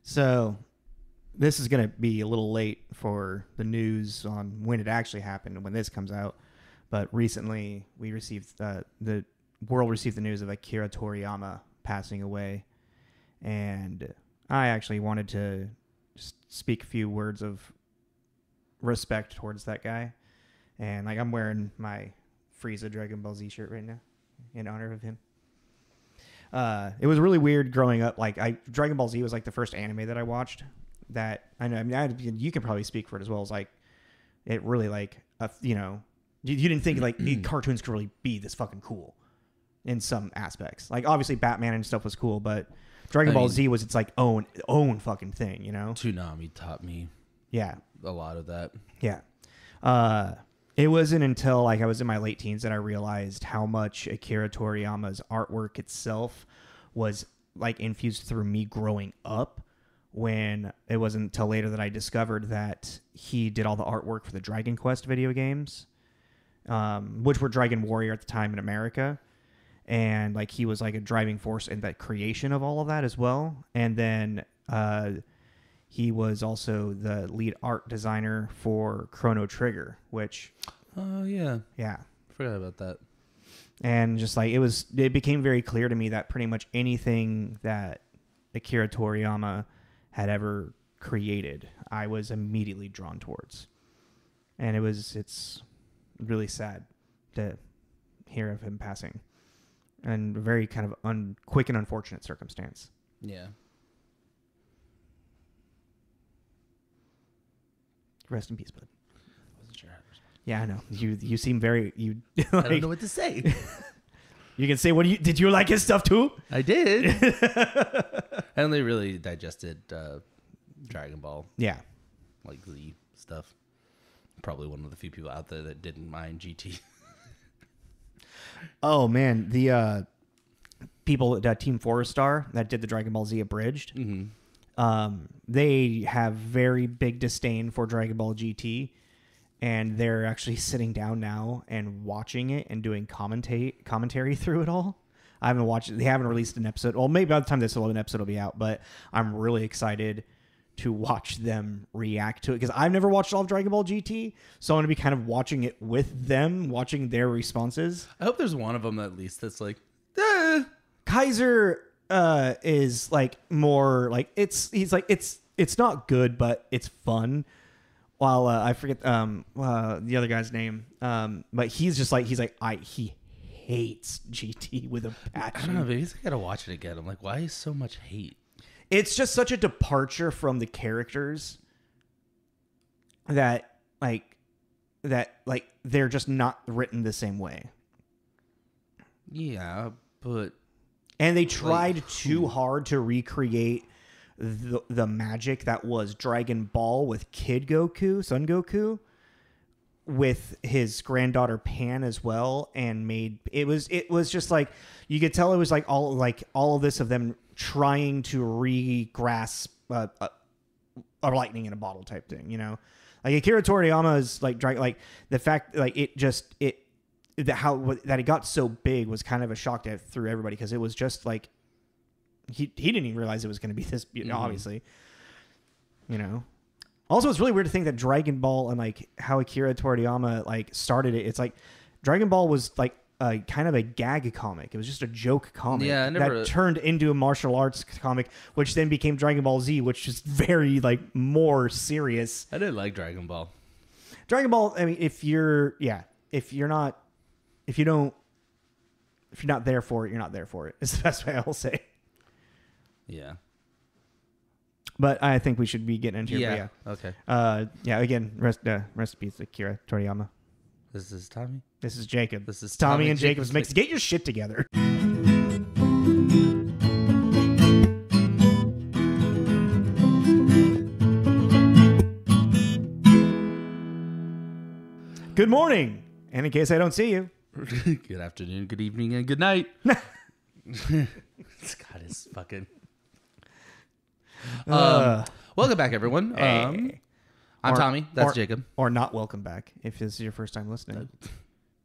So this is going to be a little late for the news on when it actually happened and when this comes out. But recently we received the world received the news of Akira Toriyama passing away. And I actually wanted to just speak a few words of respect towards that guy. And like I'm wearing my Frieza Dragon Ball Z shirt right now in honor of him. It was really weird growing up. Like Dragon Ball Z was like the first anime that I watched that I know. I mean, you can probably speak for it as well as like it really like, you didn't think like cartoons could really be this fucking cool in some aspects. Like obviously Batman and stuff was cool, but Dragon Ball Z was its like own fucking thing, you know? Toonami taught me a lot of that. Yeah. It wasn't until like I was in my late teens that I realized how much Akira Toriyama's artwork itself was like infused through me growing up, when it wasn't until later that I discovered that he did all the artwork for the Dragon Quest video games, which were Dragon Warrior at the time in America. And like he was like a driving force in that creation of all of that as well. And then he was also the lead art designer for Chrono Trigger, which... Oh, yeah. Yeah. Forgot about that. And just like it became very clear to me that pretty much anything that Akira Toriyama had ever created, I was immediately drawn towards. And it's really sad to hear of him passing. And a very kind of quick and unfortunate circumstance. Yeah. Rest in peace, bud. I wasn't sure how to respond. Yeah, I know. You seem very like, I don't know what to say. You can say, did you like his stuff too? I did. I only really digested Dragon Ball. Yeah. Like the stuff. Probably one of the few people out there that didn't mind GT. Oh man, the people at Team Forest Star that did the Dragon Ball Z abridged. Mm-hmm. They have very big disdain for Dragon Ball GT, and they're actually sitting down now and watching it and doing commentary through it all. I haven't watched it. They haven't released an episode. Well, maybe by the time this episode will be out, but I'm really excited to watch them react to it because I've never watched all of Dragon Ball GT, so I'm going to be kind of watching it with them, watching their responses. I hope there's one of them at least that's like, Kaiser is like more like it's not good, but it's fun. While I forget the other guy's name, but he hates GT with a passion. I don't know, maybe I gotta watch it again. I'm like, why is so much hate? It's just such a departure from the characters that they're just not written the same way. Yeah, but and they tried too hard to recreate the magic that was Dragon Ball with Kid Goku, Son Goku, with his granddaughter Pan as well, and made it was just like you could tell it was like all of this of them trying to re-grasp a lightning in a bottle type thing, you know. Like Akira Toriyama is like the fact like that it got so big was kind of a shock through everybody because it was just like he didn't even realize it was going to be this, obviously, you know. Also, it's really weird to think that Dragon Ball and like how Akira Toriyama like started it. It's like Dragon Ball was like a kind of a gag comic. It was just a joke comic that turned into a martial arts comic, which then became Dragon Ball Z, which is very like more serious. I didn't like Dragon Ball. Dragon Ball. I mean, if you're not there for it, you're not there for it. It's the best way I will say. Yeah. But I think we should be getting into it. Yeah. Okay. Again, rest in peace, Akira Toriyama. This is Tommy. This is Jacob. This is Tommy and Jacob's Mix. Get your shit together. Good morning. And in case I don't see you. Good afternoon, good evening, and good night. Scott is fucking... welcome back, everyone. I'm Tommy. That's Jacob. Or not welcome back if this is your first time listening.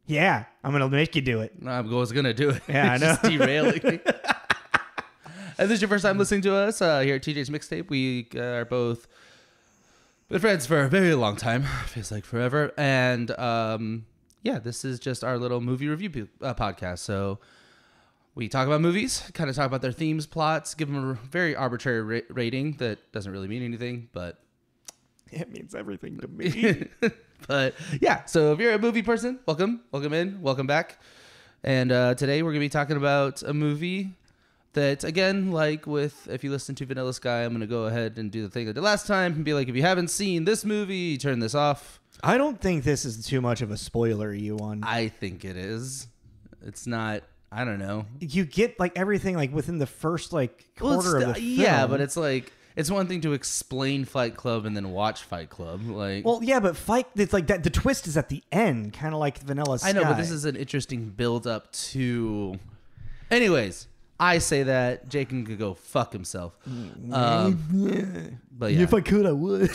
Yeah, I'm going to make you do it. I was going to do it. Yeah, I know. Just derailing me. this is your first time listening to us here at TJ's Mixtape, we are both been friends for a very long time. Feels like forever. And this is just our little movie review podcast. So we talk about movies, kind of talk about their themes, plots, give them a very arbitrary rating that doesn't really mean anything, but it means everything to me. But yeah, so if you're a movie person, welcome back. And today we're going to be talking about a movie that, again, like with, if you listen to Vanilla Sky, I'm going to go ahead and do the thing I did last time and be like, if you haven't seen this movie, turn this off. I don't think this is too much of a spoiler-y one. I think it is. It's not, I don't know. You get like everything like within the first like quarter of the film. Yeah, but it's like, it's one thing to explain Fight Club and then watch Fight Club. Like, well, yeah, but it's like that. The twist is at the end, kind of like Vanilla Sky. I know, but this is an interesting build-up to... Anyways, I say that. Jake can go fuck himself. But yeah. If I could, I would.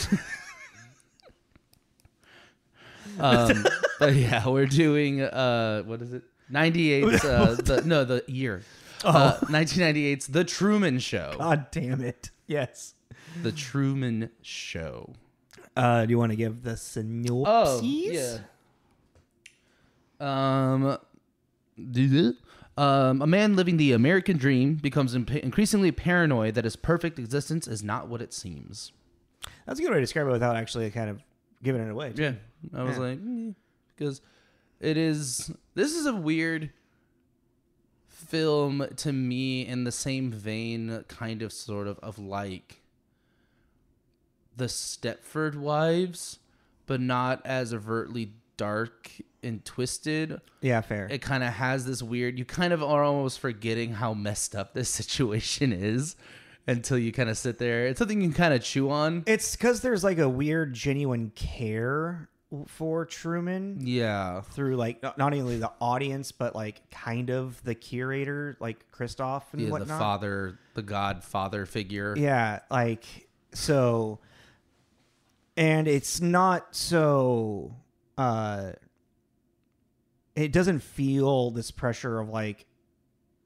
But yeah, we're doing, what is it? 98's, the year. 1998's The Truman Show. God damn it. Yes. The Truman Show. Do you want to give the synopsis? Oh, yeah. A man living the American dream becomes increasingly paranoid that his perfect existence is not what it seems. That's a good way to describe it without actually kind of giving it away. Yeah. I was like, because this is a weird film to me, in the same vein, kind of sort of like the Stepford Wives, but not as overtly dark and twisted. Yeah, fair. It kind of has this weird, you kind of are almost forgetting how messed up this situation is until you kind of sit there. It's something you can kind of chew on. It's because there's like a weird genuine care for Truman. Yeah. Through like not only the audience, but like kind of the curator, like Christoph and whatnot. The godfather figure. Yeah. Like, so, and it's not so, it doesn't feel this pressure of like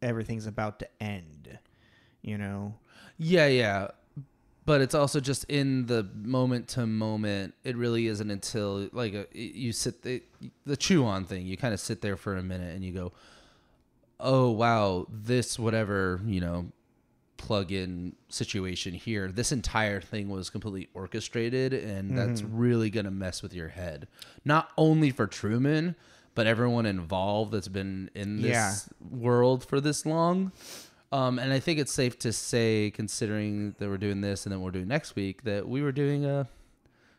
everything's about to end, you know? Yeah. But it's also just in the moment to moment. It really isn't until like you sit the chew on thing. You kind of sit there for a minute and you go, "Oh wow, this whatever plug-in situation here. This entire thing was completely orchestrated, and that's really gonna mess with your head. Not only for Truman, but everyone involved that's been in this world for this long." And I think it's safe to say, considering that we're doing this and then we're doing next week, that we were doing a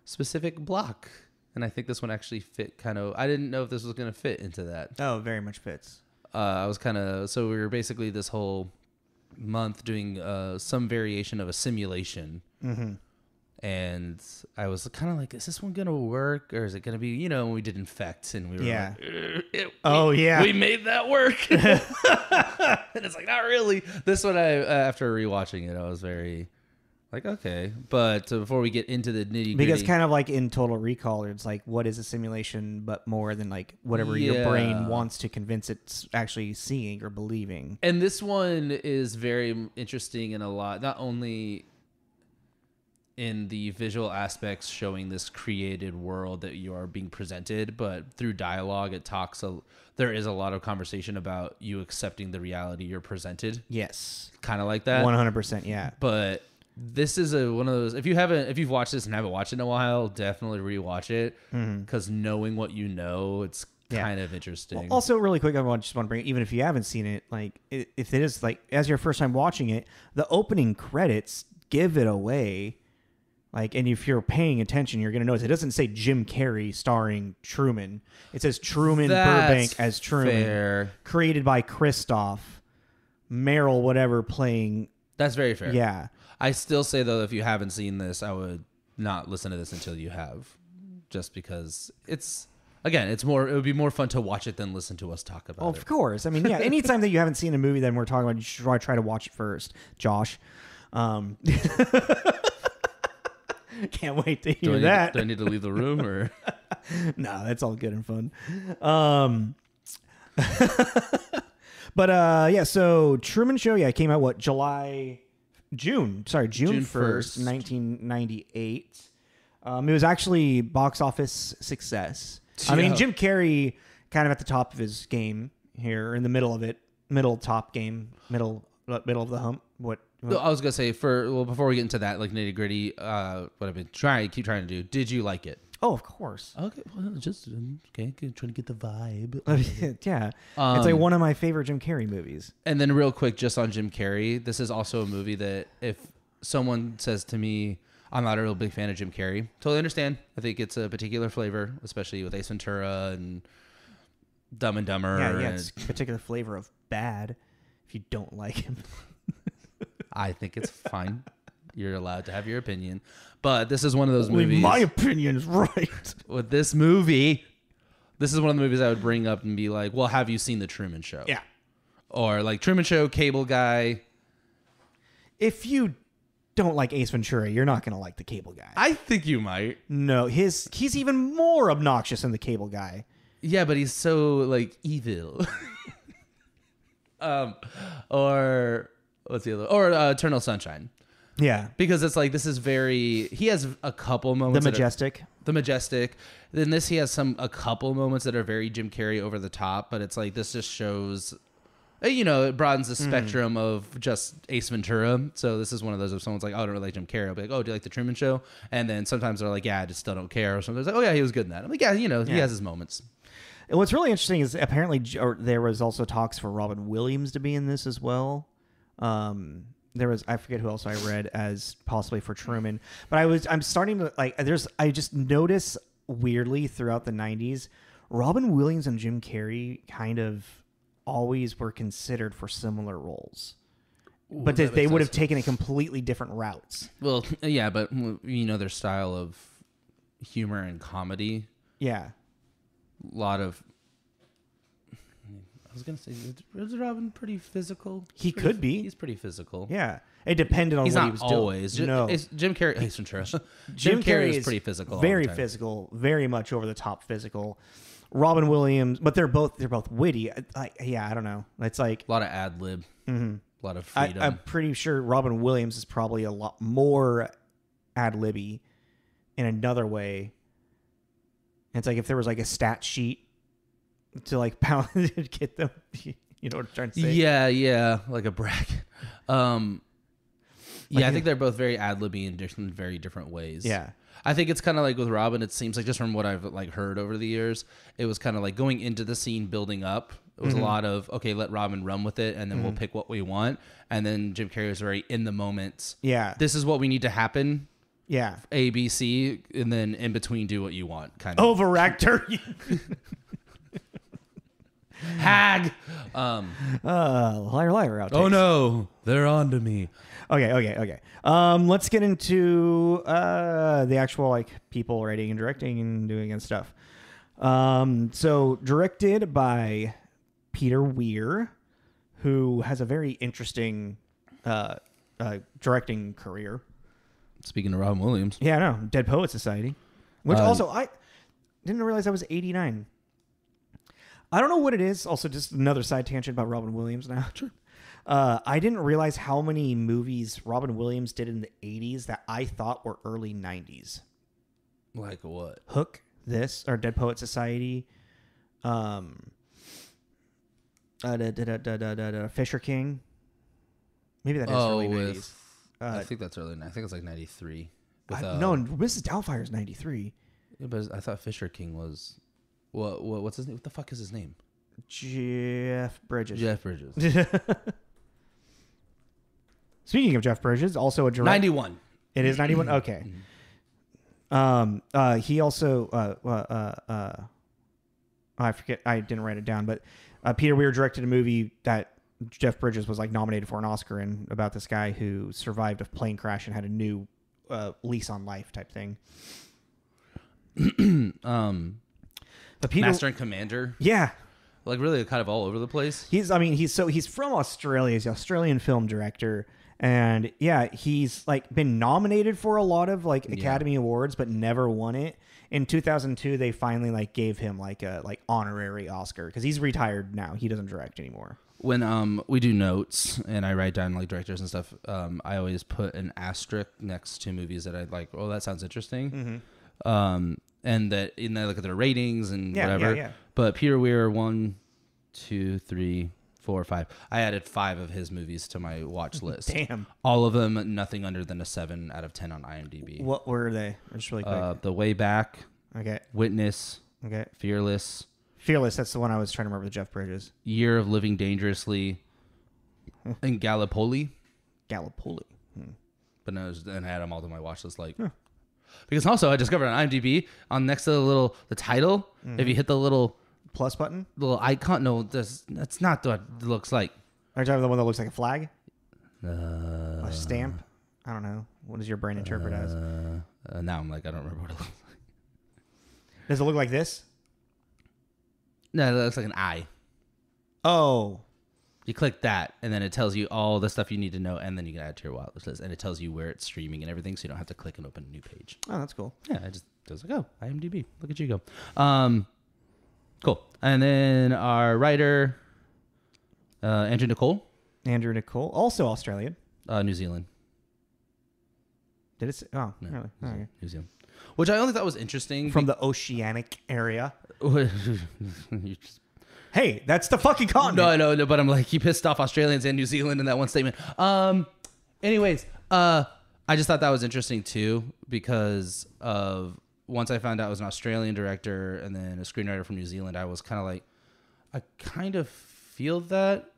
specific block. And I think this one actually fit kind of... I didn't know if this was going to fit into that. Oh, very much fits. I was kind of... So we were basically this whole month doing some variation of a simulation. Mm-hmm. And I was kind of like, is this one going to work? Or is it going to be, when we did Infect and we were like, we made that work. And it's like, not really. This one, after rewatching it, I was very like, okay. But before we get into the nitty gritty. Because kind of like in Total Recall, it's like, what is a simulation but more than like whatever your brain wants to convince it's actually seeing or believing. And this one is very interesting in a lot, not only in the visual aspects showing this created world that you are being presented, but through dialogue, there is a lot of conversation about you accepting the reality you're presented. Yes. Kind of like that. 100%. Yeah. But this is one of those, if you've watched this and haven't watched it in a while, definitely rewatch it. Because knowing what you know, it's kind of interesting. Well, also, really quick, I just want to bring, even if you haven't seen it, like if it is like, as your first time watching it, the opening credits give it away. Like, and if you're paying attention, you're going to notice it doesn't say Jim Carrey starring Truman. It says Truman Burbank as Truman. Fair. Created by Christoph. Meryl, whatever, playing. That's very fair. Yeah. I still say, though, if you haven't seen this, I would not listen to this until you have. Just because it would be more fun to watch it than listen to us talk about it. Of course. I mean, yeah, anytime that you haven't seen a movie that we're talking about, you should try to watch it first. Josh. Can't wait to hear that. Do I need to leave the room or? No, that's all good and fun. But yeah, so Truman Show, yeah, came out June 1st, 1998. It was actually box office success. I mean, Jim Carrey kind of at the top of his game here, in the middle of it, middle of the hump. What? I was gonna say before we get into that, like nitty gritty, what I've been keep trying to do. Did you like it? Oh, of course. Okay, well, just trying to get the vibe. Yeah, it's like one of my favorite Jim Carrey movies. And then real quick, just on Jim Carrey, this is also a movie that if someone says to me, I'm not a real big fan of Jim Carrey, totally understand. I think it's a particular flavor, especially with Ace Ventura and Dumb and Dumber. Yeah, it's a particular flavor of bad if you don't like him. I think it's fine. You're allowed to have your opinion. But this is one of those movies. My opinion's right. With this movie, this is one of the movies I would bring up and be like, well, have you seen The Truman Show? Yeah. Or like Truman Show, Cable Guy. If you don't like Ace Ventura, you're not going to like the Cable Guy. I think you might. No, he's even more obnoxious than the Cable Guy. Yeah, but he's so like evil. Or what's the other? Or Eternal Sunshine. Yeah, because it's like this is very. He has a couple moments. The Majestic. Then this he has a couple moments that are very Jim Carrey over the top, but it's like this just shows. It broadens the spectrum of just Ace Ventura. So this is one of those if someone's like, oh, I don't really like Jim Carrey, I'll be like, oh, do you like The Truman Show? And then sometimes they're like, yeah, I just still don't care. Or sometimes like, oh yeah, he was good in that. I'm like, yeah, he has his moments. And what's really interesting is apparently there was also talks for Robin Williams to be in this as well. There was, I forget who else I read as possibly for Truman, but I'm starting to I just notice weirdly throughout the 90s, Robin Williams and Jim Carrey kind of always were considered for similar roles, but they would have taken a completely different routes. Well, yeah, but their style of humor and comedy. Yeah. A lot of. I was gonna say, is Robin pretty physical? He could be. He's pretty physical. Yeah, it depended on what he was always. doing. No, Jim Carrey. Ace Ventura. Jim Carrey is pretty physical. Very physical. Very much over the top physical. Robin Williams, but they're both witty. I don't know. It's like a lot of ad lib. Mm-hmm. A lot of freedom. I'm pretty sure Robin Williams is probably a lot more ad libby in another way. It's like if there was like a stat sheet to like pound get them, you know what I'm trying to say? Yeah, like a bracket. I think they're both very ad-libby in very different ways. Yeah. I think it's kind of like with Robin, it seems like just from what I've like heard over the years, it was kind of like going into the scene, building up. It was a lot of, okay, let Robin run with it, and then we'll pick what we want. And then Jim Carrey was very in the moment. Yeah. This is what we need to happen. Yeah. A, B, C, and then in between do what you want. Kind of. Overactor. Hag. Liar, outtakes. Oh no, they're on to me. Okay. Let's get into the actual like people writing and directing and doing and stuff. So directed by Peter Weir, who has a very interesting directing career. Speaking of Robin Williams. Yeah, I know. Dead Poet Society. Which also, I didn't realize that was 89. I don't know what it is. Also, just another side tangent about Robin Williams now. Sure. I didn't realize how many movies Robin Williams did in the 80s that I thought were early 90s. Like what? Hook, this, or Dead Poet Society. Fisher King. Maybe that is early 90s. I think that's early. I think it's like 93. No, Mrs. Doubtfire is 93. Yeah, but I thought Fisher King was... What's his name? What the fuck is his name? Jeff Bridges. Speaking of Jeff Bridges, also a director. 91. It is 91? Okay. He also... I forget. I didn't write it down, but Peter Weir directed a movie that Jeff Bridges was like nominated for an Oscar in, about this guy who survived a plane crash and had a new lease on life type thing. Master and Commander. Yeah. Like really kind of all over the place. He's from Australia. He's an Australian film director. And yeah, he's like been nominated for a lot of like Academy Awards, but never won it. In 2002, they finally like gave him like a honorary Oscar because he's retired now. He doesn't direct anymore. when we do notes and I write down like directors and stuff, I always put an asterisk next to movies that I like. Oh, that sounds interesting. And that I look at their ratings and whatever. Yeah. But Peter Weir, 1, 2, 3, 4, 5. I added 5 of his movies to my watch list. Damn. All of them nothing under than a 7 out of 10 on IMDb. What were they? Just really quick. The Way Back. Okay. Witness. Okay. Fearless. That's the one I was trying to remember with Jeff Bridges. Year of Living Dangerously. And Gallipoli. Gallipoli. But no, and I had them all to my watch list. Because also I discovered on IMDb on next to the title, if you hit the little plus button, little icon, no, that's not what it looks like. Are you talking about the one that looks like a flag? A stamp? I don't know. What does your brain interpret as? Now I'm like, I don't remember what it looks like. Does it look like this? No, it looks like an eye. Oh. You click that, and then it tells you all the stuff you need to know, and then you can add it to your watch list, and it tells you where it's streaming and everything, so you don't have to click and open a new page. Oh, that's cool. Yeah, I was like, oh, IMDb. Look at you go. Cool. And then our writer, Andrew Niccol. Andrew Niccol, also Australian. New Zealand. Did it say? Oh, no, really? Okay. New Zealand. Which I only thought was interesting. From the oceanic area. Hey, that's the fucking continent. No, but I'm like, he pissed off Australians and New Zealand in that one statement. Anyways, I just thought that was interesting too, because of once I found out it was an Australian director and then a screenwriter from New Zealand, I was kind of like, I kind of feel that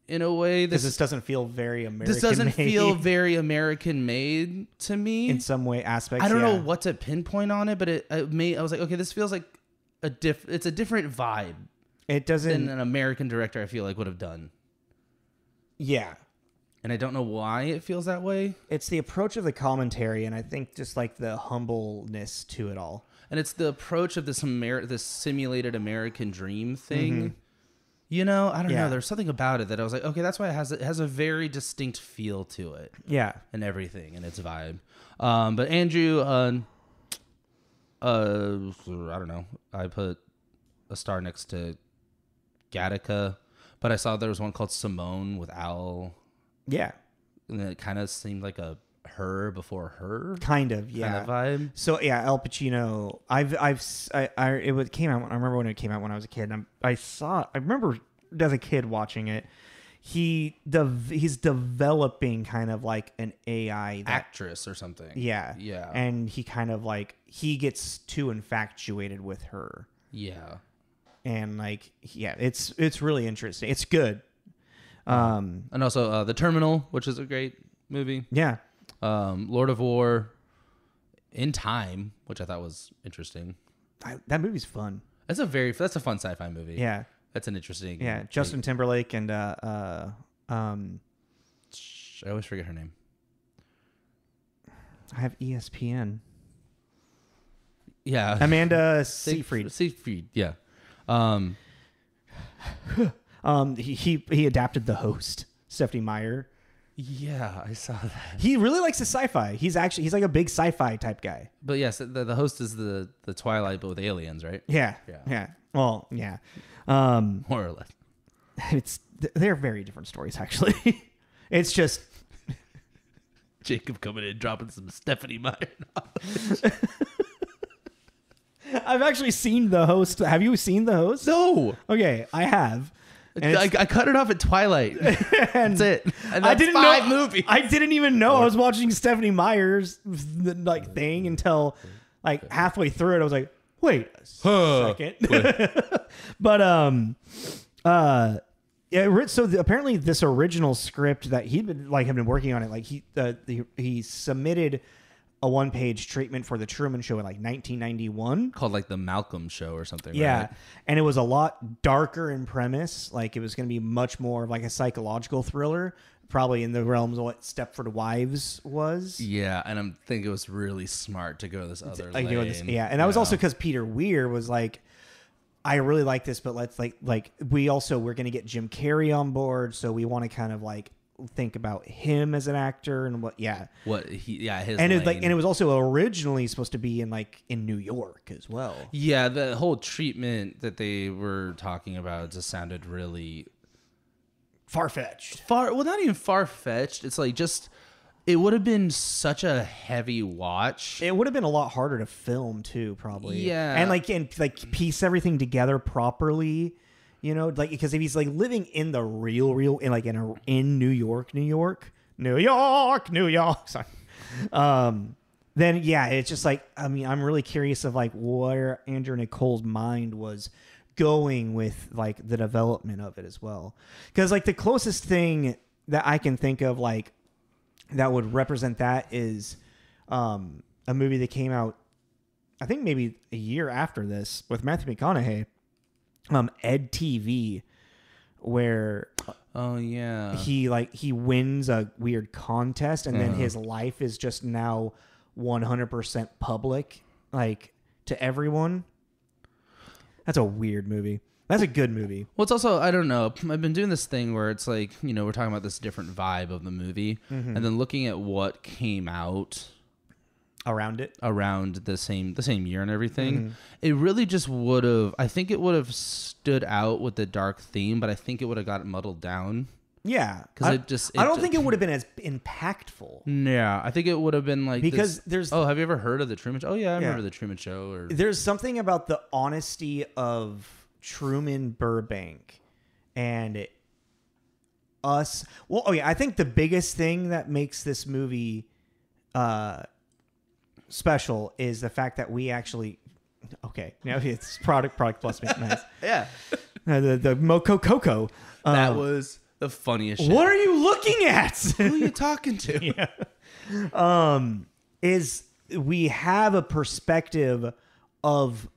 in a way. This doesn't feel very American. This doesn't feel very American made to me in some way aspects. I don't know what to pinpoint on it, but I was like, okay, this feels like it's a different vibe. It doesn't than an American director I feel like would have done. Yeah. And I don't know why it feels that way. It's the approach of the commentary, and I think just like the humbleness to it all. And it's the approach of this simulated American dream thing. You know, I don't know. There's something about it that I was like, okay, that's why it has a very distinct feel to it. Yeah. And everything and its vibe. But Andrew, I don't know. I put a star next to Gattaca, but I saw there was one called Simone with Al. Yeah. And it kind of seemed like a her before her. Kind of, yeah. Kind of vibe. So yeah, Al Pacino. It came out. I remember when it came out when I was a kid. I remember as a kid watching it. He's developing kind of like an AI actress or something. Yeah. Yeah. And he kind of like he gets too infatuated with her. Yeah. And like it's really interesting. It's good. And also The Terminal, which is a great movie. Yeah. Lord of War, In Time, which I thought was interesting. That movie's fun. That's a fun sci-fi movie. Yeah. That's an interesting. Yeah, Justin Timberlake and I always forget her name. I have ESPN. Yeah, Amanda Seyfried. Seyfried, yeah. He adapted The Host, Stephanie Meyer. Yeah, I saw that. He really likes the sci-fi. He's like a big sci-fi type guy. But yes, the Host is the Twilight, but with aliens, right? Yeah. Well, yeah. More or less. They're very different stories, actually. It's just Jacob coming in dropping some Stephanie Meyer knowledge. I've actually seen The Host. Have you seen The Host? No. Okay, I have. I cut it off at Twilight. That's it. And that's five movies. I didn't even know I was watching Stephanie Meyer's like thing until like halfway through it. I was like, wait a second. But apparently this original script that had been working on it, like he submitted a one-page treatment for the Truman Show in like 1991 called like the Malcolm Show or something. Yeah. Right? And it was a lot darker in premise. Like it was going to be much more of like a psychological thriller, probably in the realms of what Stepford Wives was. Yeah. And I think it was really smart to go this other lane. Yeah. And that was also because Peter Weir was like, I really like this, but let's we're going to get Jim Carrey on board. So we want to kind of like think about him as an actor and his and it was also originally supposed to be in New York as well. Yeah, the whole treatment that they were talking about just sounded really far-fetched. Well, not even far-fetched. It's like just it would have been such a heavy watch. It would have been a lot harder to film too, probably. Yeah. And piece everything together properly, you know, like because if he's like living in the real in New York, sorry. Then yeah, it's just like, I mean, I'm really curious of like where Andrew Niccol's mind was going with like the development of it as well. Because like the closest thing that I can think of like that would represent that is a movie that came out, I think maybe a year after this with Matthew McConaughey, Ed TV, where he wins a weird contest and then his life is just now 100% public, like to everyone. That's a weird movie. That's a good movie. Well, it's also, I don't know, I've been doing this thing where it's like, you know, we're talking about this different vibe of the movie and then looking at what came out around the same year and everything. It really just would have, I think it would have stood out with the dark theme, but I think it would have got muddled down. Yeah, because I don't think it would have been as impactful. Yeah, I think it would have been like because there's. Oh, have you ever heard of the Truman Show? Oh yeah, I remember the Truman Show. There's something about the honesty of Truman Burbank and us. Well, I think the biggest thing that makes this movie special is the fact that we actually. Okay, now it's product plus nice. Yeah, the Moco Coco. That was the funniest shit. What are you looking at? Who are you talking to? Yeah. Is we have a perspective of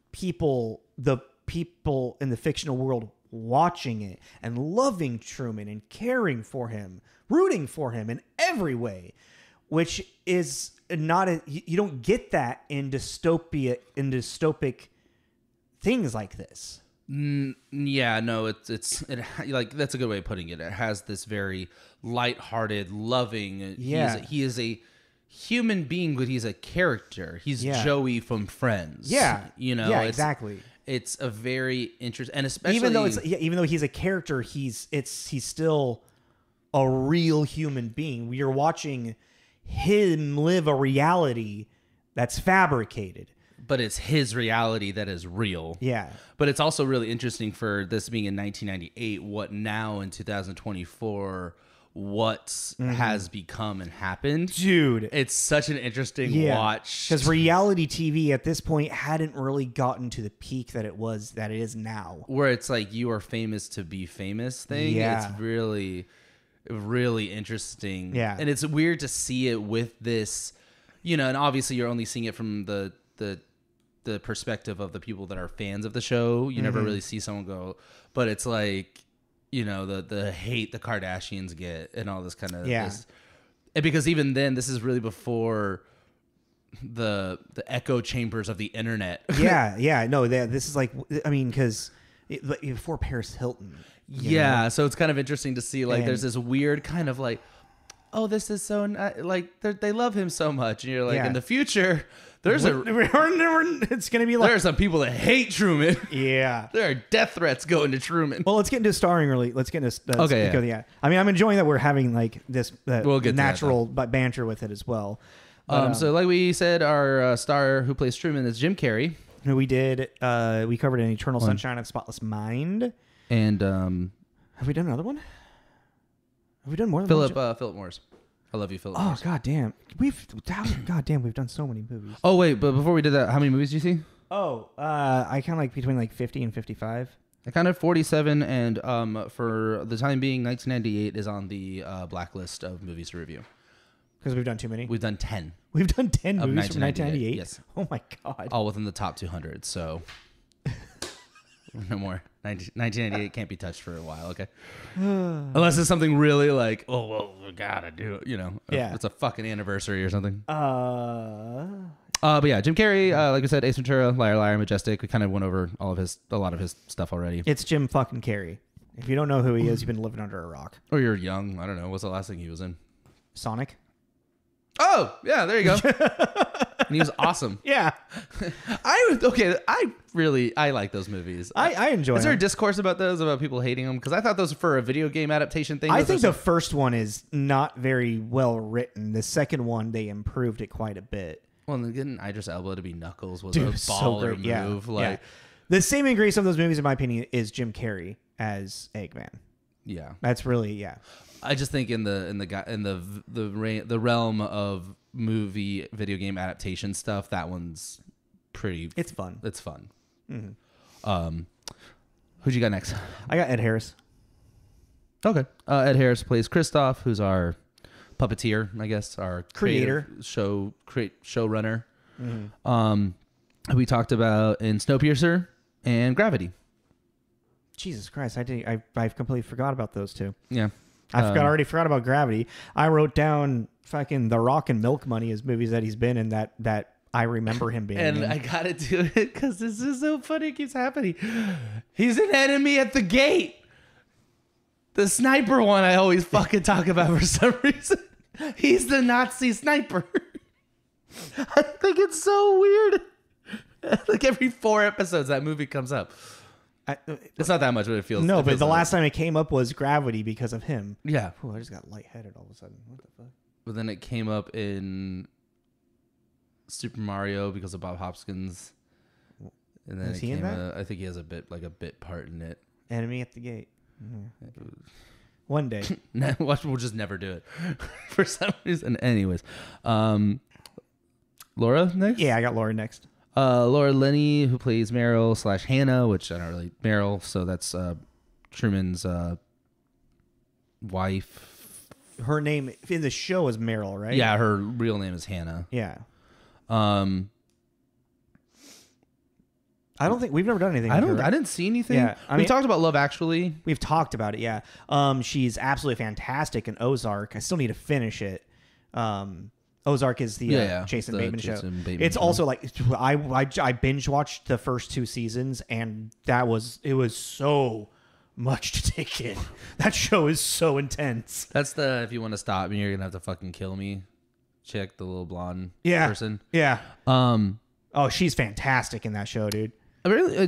the people in the fictional world watching it and loving Truman and caring for him, rooting for him in every way, which is not you don't get that in dystopic things like this. Yeah, no, it's like that's a good way of putting it. It has this very lighthearted, loving. Yeah, he is a human being, but he's a character. He's Joey from Friends. Yeah, you know. Yeah, exactly. It's a very interesting, and especially even though he's a character, he's still a real human being. We are watching him live a reality that's fabricated. But it's his reality that is real. Yeah. But it's also really interesting for this being in 1998, what now in 2024, what has become and happened. Dude. It's such an interesting watch. Because reality TV at this point hadn't really gotten to the peak that it is now. Where it's like you are famous to be famous thing. Yeah. It's really, really interesting. Yeah. And it's weird to see it with this, you know, and obviously you're only seeing it from the perspective of the people that are fans of the show. You never really see someone go, but it's like, you know, the hate the Kardashians get and all this kind of this. And because even then, this is really before the echo chambers of the internet. No, this is like, I mean, because before Paris Hilton. Yeah, so it's kind of interesting to see like there's this weird kind of like, oh, this is so like they love him so much, and you're like, in the future. It's gonna be like there are some people that hate Truman. Yeah, there are death threats going to Truman. Well, let's get into starring early. Let's get into okay. I mean, I'm enjoying that we're having like this we'll get natural banter with it as well. So like we said, our star who plays Truman is Jim Carrey. Who we covered in Eternal Sunshine of the Spotless Mind. And have we done another one? Have we done more than Philip Morris? I love you, Philip. Oh, goddamn. We've done so many movies. Oh, wait, but before we did that, how many movies did you see? Oh, I count like between like 50 and 55. I counted 47, and for the time being, 1998 is on the blacklist of movies to review. Because we've done too many? We've done 10. We've done 10 movies from 1998? Yes. Oh, my God. All within the top 200, so no more. 1998 can't be touched for a while, okay? Unless it's something really like, oh, well, we gotta do it, you know? Yeah. It's a fucking anniversary or something. But yeah, Jim Carrey, like I said, Ace Ventura, Liar Liar, Majestic. We kind of went over a lot of his stuff already. It's Jim fucking Carrey. If you don't know who he is, you've been living under a rock. Or you're young. I don't know. What's the last thing he was in? Sonic. Oh, yeah, there you go. he was awesome. Yeah. I like those movies. I enjoy Is there a them. discourse about those, about people hating them? Because I thought those were for a video game adaptation thing. I think the first one is not very well written. The second one, they improved it quite a bit. Well, and getting Idris Elba to be Knuckles was Dude, a so baller great. move. Yeah. Like, Yeah. The saving grace of those movies, in my opinion, is Jim Carrey as Eggman. yeah. That's really, yeah. I just think in the realm of movie video game adaptation stuff, that one's pretty. It's fun. It's fun. Mm-hmm. Who'd you got next? I got Ed Harris. Okay. Ed Harris plays Christoph, who's our puppeteer, I guess, our Creator. showrunner. Mm-hmm. We talked about in Snowpiercer and Gravity. Jesus Christ, I completely forgot about those two. Yeah. I already forgot about Gravity. I wrote down fucking The Rock and Milk Money as movies that he's been in that I remember him being and in. I gotta do it because this is so funny. It keeps happening. He's an enemy at the gate. The sniper one I always fucking talk about for some reason. He's the Nazi sniper. I think it's so weird. Like every 4 episodes that movie comes up. It's not that much, but it feels. No, it but feels the like last time it came up was Gravity because of him. Yeah. Ooh, I just got lightheaded all of a sudden. What the fuck? But then it came up in Super Mario because of Bob Hopkins. And then Is he in that? I think he has a bit part in it. Enemy at the Gate. Mm-hmm. One day. We'll just never do it for some reason. Anyways, Laura next. Yeah, I got Laura next. Laura Linney, who plays Meryl / Hannah, which I don't really Meryl. So that's Truman's wife. Her name in the show is Meryl, right? Yeah, her real name is Hannah. Yeah. I don't think we've never done anything. I with her. didn't see anything. Yeah, we talked about Love Actually. We've talked about it. Yeah. She's absolutely fantastic in Ozark. I still need to finish it. Ozark is the Jason Bateman show. It's also like I binge watched the first 2 seasons, and it was so much to take in. That show is so intense. That's the if you want to stop me, you're gonna have to fucking kill me. Check the little blonde person. Yeah. Oh, she's fantastic in that show, dude. Really,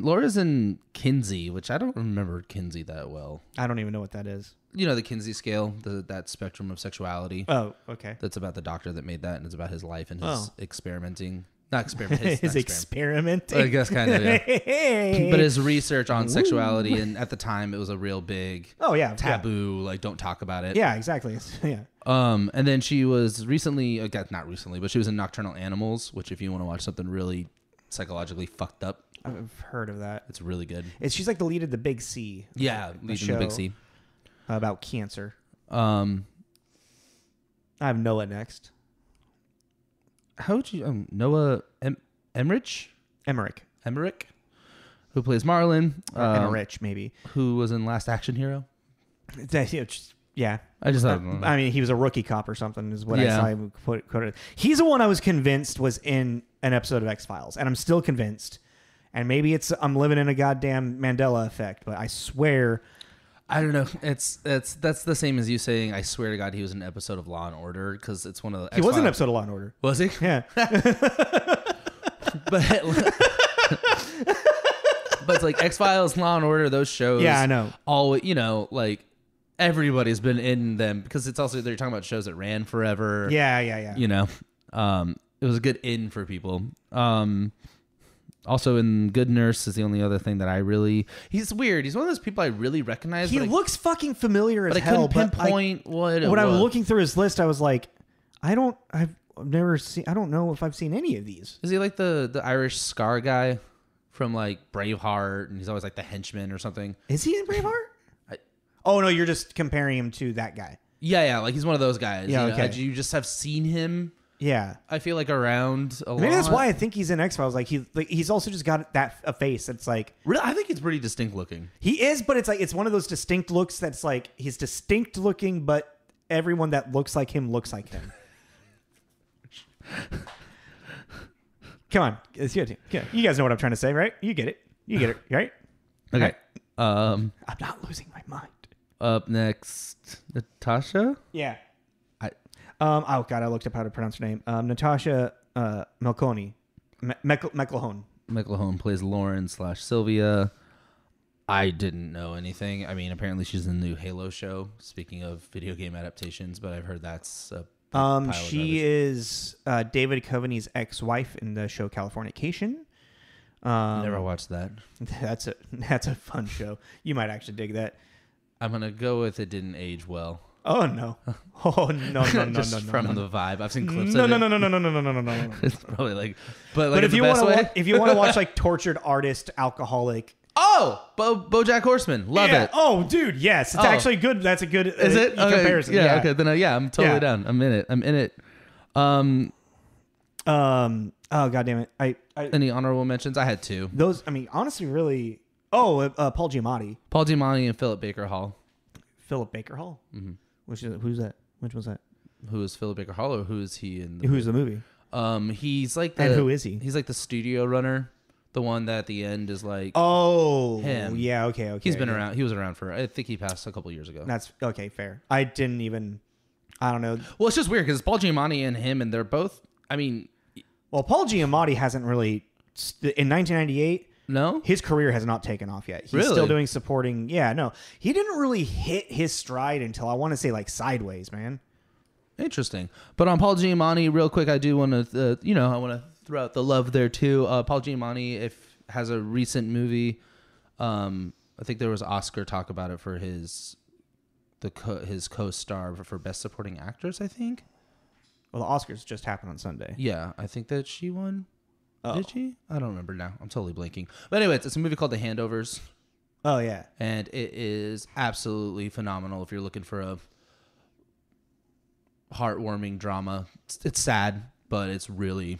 Laura's in Kinsey, which I don't remember Kinsey that well. I don't even know what that is. You know the Kinsey scale, that spectrum of sexuality. Oh, okay. That's about the doctor that made that, and it's about his life and his experimenting. Not experiment. His experimenting. I guess kind of, yeah. But his research on sexuality, and at the time it was a real big taboo. Like, don't talk about it. Yeah, exactly. Yeah. And then she was recently, not recently, but she was in Nocturnal Animals, which if you want to watch something really psychologically fucked up, I've heard of that. it's really good. She's like the lead of the Big C. Yeah, lead in the Big C. About cancer. I have Noah next. How would you Noah Emmerich, who plays Marlon, Emmerich, maybe, who was in Last Action Hero. Yeah, I just thought. I mean, he was a rookie cop or something, is what I saw him quoted. He's the one I was convinced was in an episode of X-Files, and I'm still convinced. And maybe I'm living in a goddamn Mandela effect, but I swear. I don't know. That's the same as you saying, I swear to God, he was in an episode of Law and Order, because it's one of the. He was in an episode of Law and Order. Was he? Yeah. But it's like X-Files, Law and Order, those shows. Yeah, I know. All like everybody's been in them, because it's also they're talking about shows that ran forever. Yeah. You know, it was a good in for people. Also in Good Nurse is the only other thing that I really. He's weird. He's one of those people I really recognize. He looks fucking familiar as hell. I couldn't pinpoint what it was. When I was looking through his list, I was like, I've never seen. I don't know if I've seen any of these. Is he like the Irish Scar guy from like Braveheart, and he's always like the henchman or something? Is he in Braveheart? Oh no, you're just comparing him to that guy. Yeah, like he's one of those guys. Yeah, okay. You just have seen him. Yeah, I feel like around a lot. Maybe that's why I think he's in X-Files. Like he's also just got a face that's like. Really, I think he's pretty distinct looking. He is, but it's like it's one of those distinct looks that's like he's distinct looking, but everyone that looks like him looks like him. Come on, it's your team. Yeah, you guys know what I'm trying to say, right? You get it, right? Okay. I'm not losing my mind. Up next, Natasha. Yeah. Oh God, I looked up how to pronounce her name. Natasha Melconi. McElhone. McElhone plays Lauren/Sylvia. I didn't know anything. I mean, apparently she's in the new Halo show. Speaking of video game adaptations, but I've heard that's a pile of she garbage. is David Coveney's ex-wife in the show Californication. Never watched that. That's a fun show. You might actually dig that. I'm gonna go with it didn't age well. Oh no! Oh no! Just from the vibe. I've seen clips. No! of it. No! It's probably like, but But if you want to, if you want to watch like tortured artist, alcoholic. oh, BoJack Horseman, love it. Oh, dude, yes, it's actually good. That's a good. Is it okay, comparison? Yeah. Okay. Then I'm totally down. I'm in it. Oh god damn it! I Any honorable mentions? I had two. those. I mean, honestly, really. Oh, Paul Giamatti, Paul Giamatti and Philip Baker Hall. Philip Baker Hall. Mm-hmm. Who's that? Which was that? Who is Philip Baker Hall, or who is he in? Who's the movie? He's like And who is he? He's like the studio runner, the one that at the end is like. Oh, him. Yeah. Okay. He's been around. He was around for. I think he passed a couple years ago. That's okay. Fair. I didn't even. I don't know. Well, it's just weird because Paul Giamatti and him, and they're both. I mean, well, Paul Giamatti hasn't really in 1998. no, His career has not taken off yet. He's Really? still doing supporting. Yeah, no, he didn't really hit his stride until I want to say like Sideways, man. interesting. But on Paul Giamatti, real quick, I do want to, I want to throw out the love there too. Paul Giamatti has a recent movie. I think there was Oscar talk about it for his co-star for Best Supporting Actress, I think. Well, the Oscars just happened on Sunday. Yeah, I think that she won. Oh. Did she? I don't remember now. I'm totally blanking. But anyways, it's a movie called The Handovers, Oh yeah. and it is absolutely phenomenal if you're looking for a heartwarming drama. It's sad, but it's really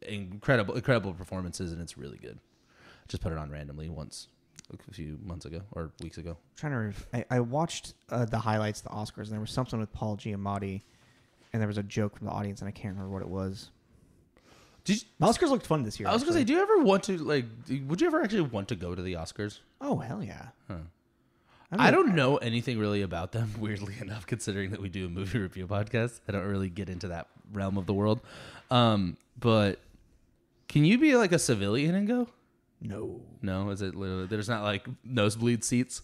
incredible performances, and it's really good. Just put it on randomly once a few months ago or weeks ago. I watched the highlights of the Oscars, and there was something with Paul Giamatti, and there was a joke from the audience, and I can't remember what it was. The Oscars looked fun this year. I was gonna say, do you ever want to would you ever actually want to go to the Oscars? Oh hell yeah! Huh. I don't know anything really about them, weirdly enough, considering that we do a movie review podcast. I don't really get into that realm of the world. But can you be like a civilian and go? No, is it literally? There's not like nosebleed seats.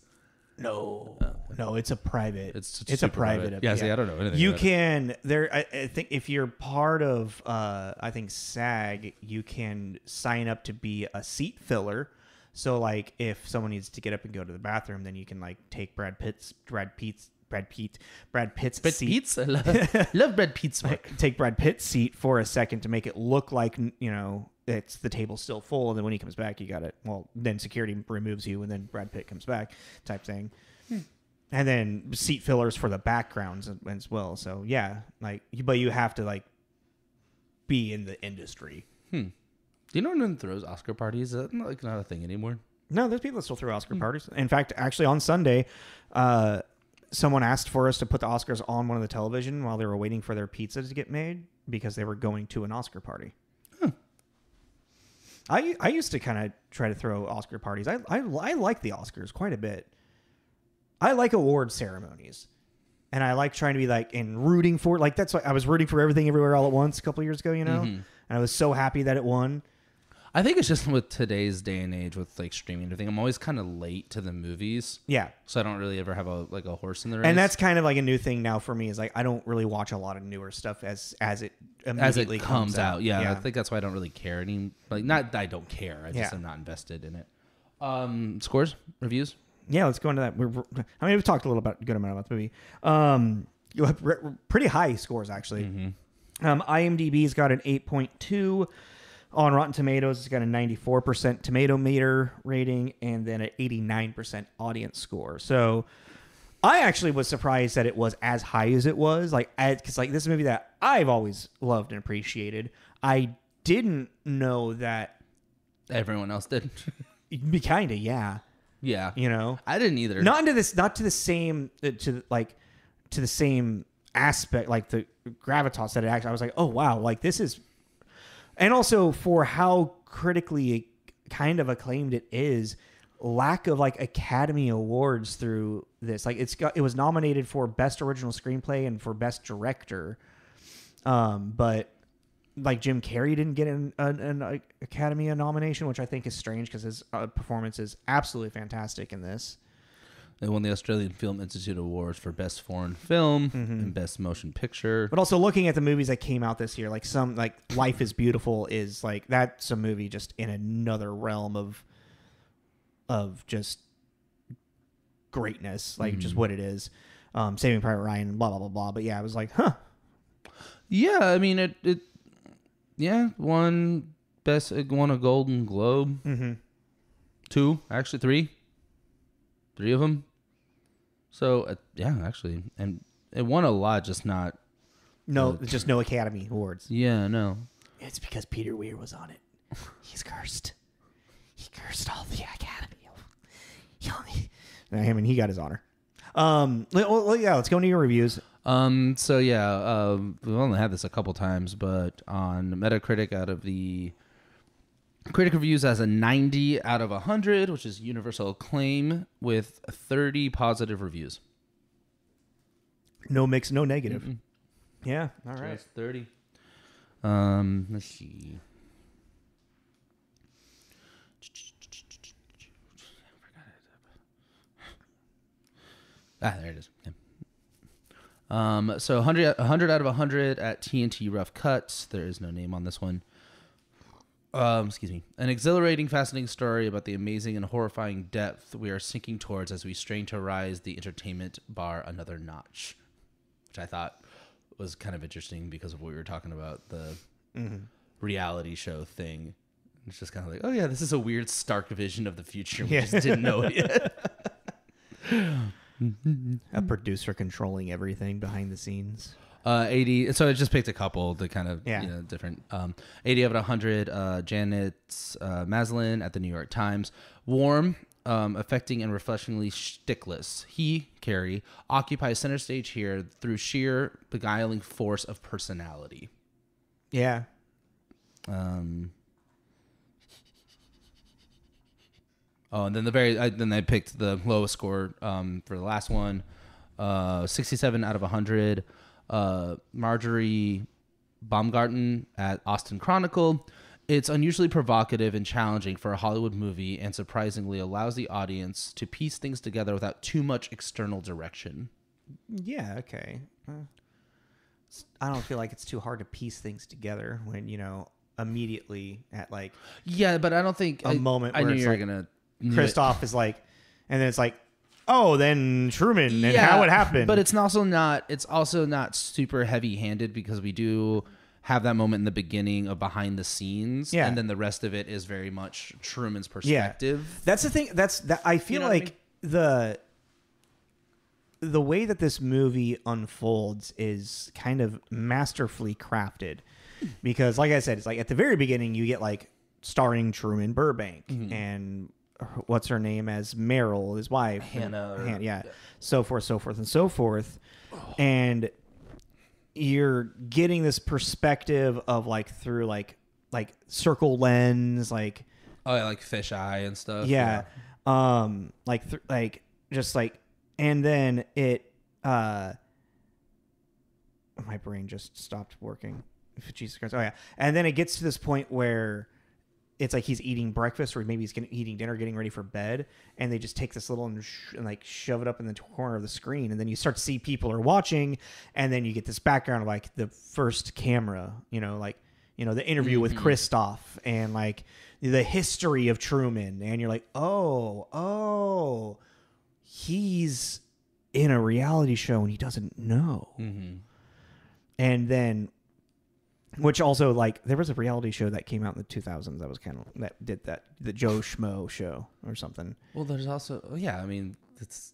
No, no, it's a private. It's a private. Yeah, see, I don't know anything. You about can there. I think if you're part of, I think SAG, you can sign up to be a seat filler. So like, if someone needs to get up and go to the bathroom, then you can like take Brad Pitt's seat. I love Brad Pitt's work. Take Brad Pitt's seat for a second to make it look like it's the table's still full, and then when he comes back, you got it. Well, then security removes you, and then Brad Pitt comes back, type thing. And then seat fillers for the backgrounds as well. So yeah, but you have to be in the industry. Do you know anyone throws Oscar parties? Is that not a thing anymore? No, there's people that still throw Oscar parties. In fact, actually on Sunday, someone asked for us to put the Oscars on one of the television while they were waiting for their pizza to get made because they were going to an Oscar party. I used to kind of try to throw Oscar parties. I like the Oscars quite a bit. I like award ceremonies. And I like trying to be and rooting for it. That's why I was rooting for Everything Everywhere All at Once a couple of years ago, And I was so happy that it won. I think it's just with today's day and age with streaming and everything. I'm always kind of late to the movies. Yeah. So I don't really ever have a horse in the race. And that's kind of a new thing now for me is I don't really watch a lot of newer stuff as it immediately comes out. Yeah, I think that's why I don't really care any. Not that I don't care. I just am not invested in it. Scores, reviews. Yeah, let's go into that. We've talked a little good amount about the movie. You have pretty high scores actually. IMDb's got an 8.2. On Rotten Tomatoes, it's got a 94% tomato meter rating and then an 89% audience score. So I actually was surprised that it was as high as it was. Because this is a movie that I've always loved and appreciated. I didn't know that everyone else did. Kind of, yeah. Yeah. I didn't either. Not to the same aspect, the gravitas that it actually. I was like, oh wow, this is. And also for how critically kind of acclaimed it is, lack of Academy Awards through this. It was nominated for Best Original Screenplay and for Best Director. But like Jim Carrey didn't get an Academy nomination, which I think is strange because his performance is absolutely fantastic in this. They won the Australian Film Institute Awards for Best Foreign Film and Best Motion Picture. But also looking at the movies that came out this year, like Life is Beautiful is like that's a movie just in another realm of just greatness, like just what it is. Saving Private Ryan, blah blah blah blah. But yeah, I was like, huh. Yeah, I mean it won a Golden Globe. Mm-hmm. 2, actually 3 of them. So actually, and it won a lot, just not. Just no Academy Awards. Yeah, no. It's because Peter Weir was on it. He's cursed. He cursed all the Academy. He got his honor. Let's go into your reviews. So yeah, we've only had this a couple times, but on Metacritic, out of the critic reviews, as a 90 out of 100, which is universal acclaim, with 30 positive reviews. No mix, no negative. Mm-mm. Yeah, all right. Just 30. Let's see. There it is. Yeah. So 100 out of 100 at TNT Rough Cuts. There is no name on this one. Excuse me. An exhilarating, fascinating story about the amazing and horrifying depth we are sinking towards as we strain to rise the entertainment bar another notch, which I thought was kind of interesting because of what we were talking about, the reality show thing. It's just kind of like, oh yeah, this is a weird, stark vision of the future. We just didn't know it yet. A producer controlling everything behind the scenes. 80. So I just picked a couple to kind of different. 80 out of 100. Janet Maslin at the New York Times. Warm, affecting, and refreshingly shtickless. He, Carrey, occupies center stage here through sheer beguiling force of personality. Yeah. And then then I picked the lowest score for the last one. 67 out of 100. Marjorie Baumgarten at Austin Chronicle. It's unusually provocative and challenging for a Hollywood movie, and surprisingly allows the audience to piece things together without too much external direction. Yeah, okay. I don't feel like it's too hard to piece things together when, immediately at like... Yeah, but I don't think... moment where I knew it's you were like, going to... Christoph is like... And then it's like, oh, then Truman and how it happened. But it's also not super heavy-handed because we do have that moment in the beginning of behind the scenes, and then the rest of it is very much Truman's perspective. Yeah. That's the thing. I feel like the way that this movie unfolds is kind of masterfully crafted, because, like I said, it's like at the very beginning you get like starring Truman Burbank and what's her name as Meryl, his wife, Hannah, so forth and so forth, and you're getting this perspective of like through like circle lens, like like fisheye and stuff. Yeah. And then it my brain just stopped working. Jesus Christ. Oh yeah. And then it gets to this point where it's like he's eating breakfast, or maybe he's eating dinner, getting ready for bed, and they just take this little and like shove it up in the corner of the screen, and then you start to see people are watching, and then you get this background of like the first camera, the interview with Christoph, and like the history of Truman, and you're like, oh, he's in a reality show and he doesn't know. And then, which also, like, there was a reality show that came out in the 2000s that was that did that, the Joe Schmo show or something. Well, there's also, it's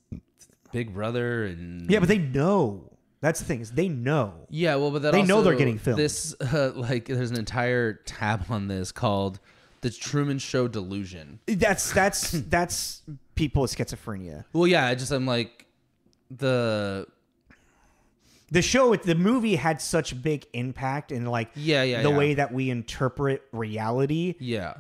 Big Brother and... Yeah, but they know. That's the thing, is they know. Yeah, well, but they know they're getting filmed. This, there's an entire tab on this called The Truman Show Delusion. That's people with schizophrenia. Well, yeah, I'm like, the movie had such big impact in like the way that we interpret reality. Yeah.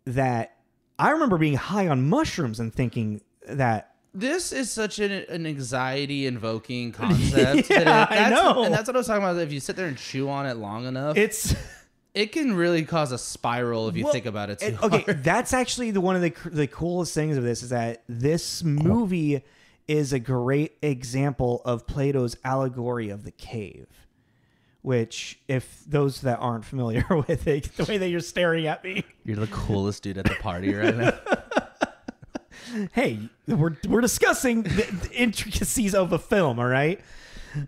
That I remember being high on mushrooms and thinking that this is such an anxiety invoking concept. I know. And that's what I was talking about. If you sit there and chew on it long enough, it's It can really cause a spiral if you think about it too hard. That's actually one of the coolest things of this is that this movie is a great example of Plato's allegory of the cave. Which, if those that aren't familiar with it, the way that you're staring at me. You're the coolest dude at the party right now. Hey, we're discussing the intricacies of a film, all right?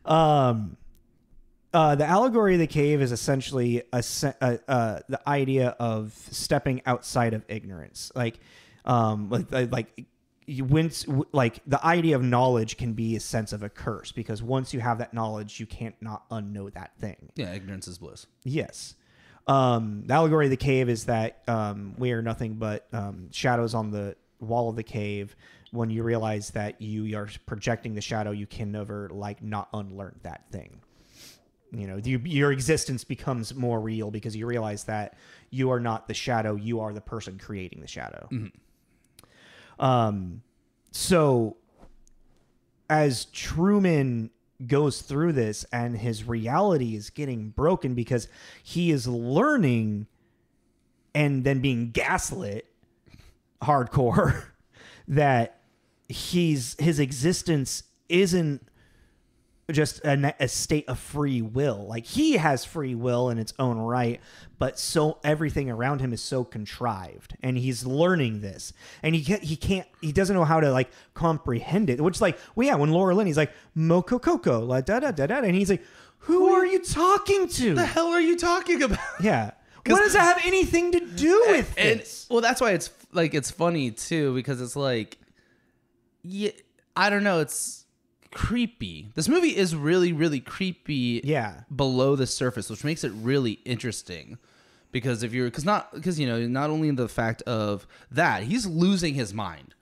The allegory of the cave is essentially the idea of stepping outside of ignorance. Like the idea of knowledge can be a sense of a curse, because once you have that knowledge, you can't not unknow that thing. Yeah, ignorance is bliss. Yes. The allegory of the cave is that we are nothing but shadows on the wall of the cave. When you realize that you are projecting the shadow, you can never not unlearn that thing. Your existence becomes more real because you realize that you are not the shadow, you are the person creating the shadow. Mm-hmm. So as Truman goes through this and his reality is getting broken because he is learning and then being gaslit hardcore that his existence isn't just a state of free will. Like, he has free will in its own right, but so everything around him is so contrived, and he's learning this, and he doesn't know how to comprehend it. Which is when Laura Linney's like Moco Coco, la da da da da, and he's like, who are you talking to? The hell are you talking about? Yeah. What does that have anything to do with this? Well, that's why it's funny too, because it's I don't know, it's creepy. This movie is really, really creepy. Yeah. Below the surface, which makes it really interesting, because not only the fact of that he's losing his mind,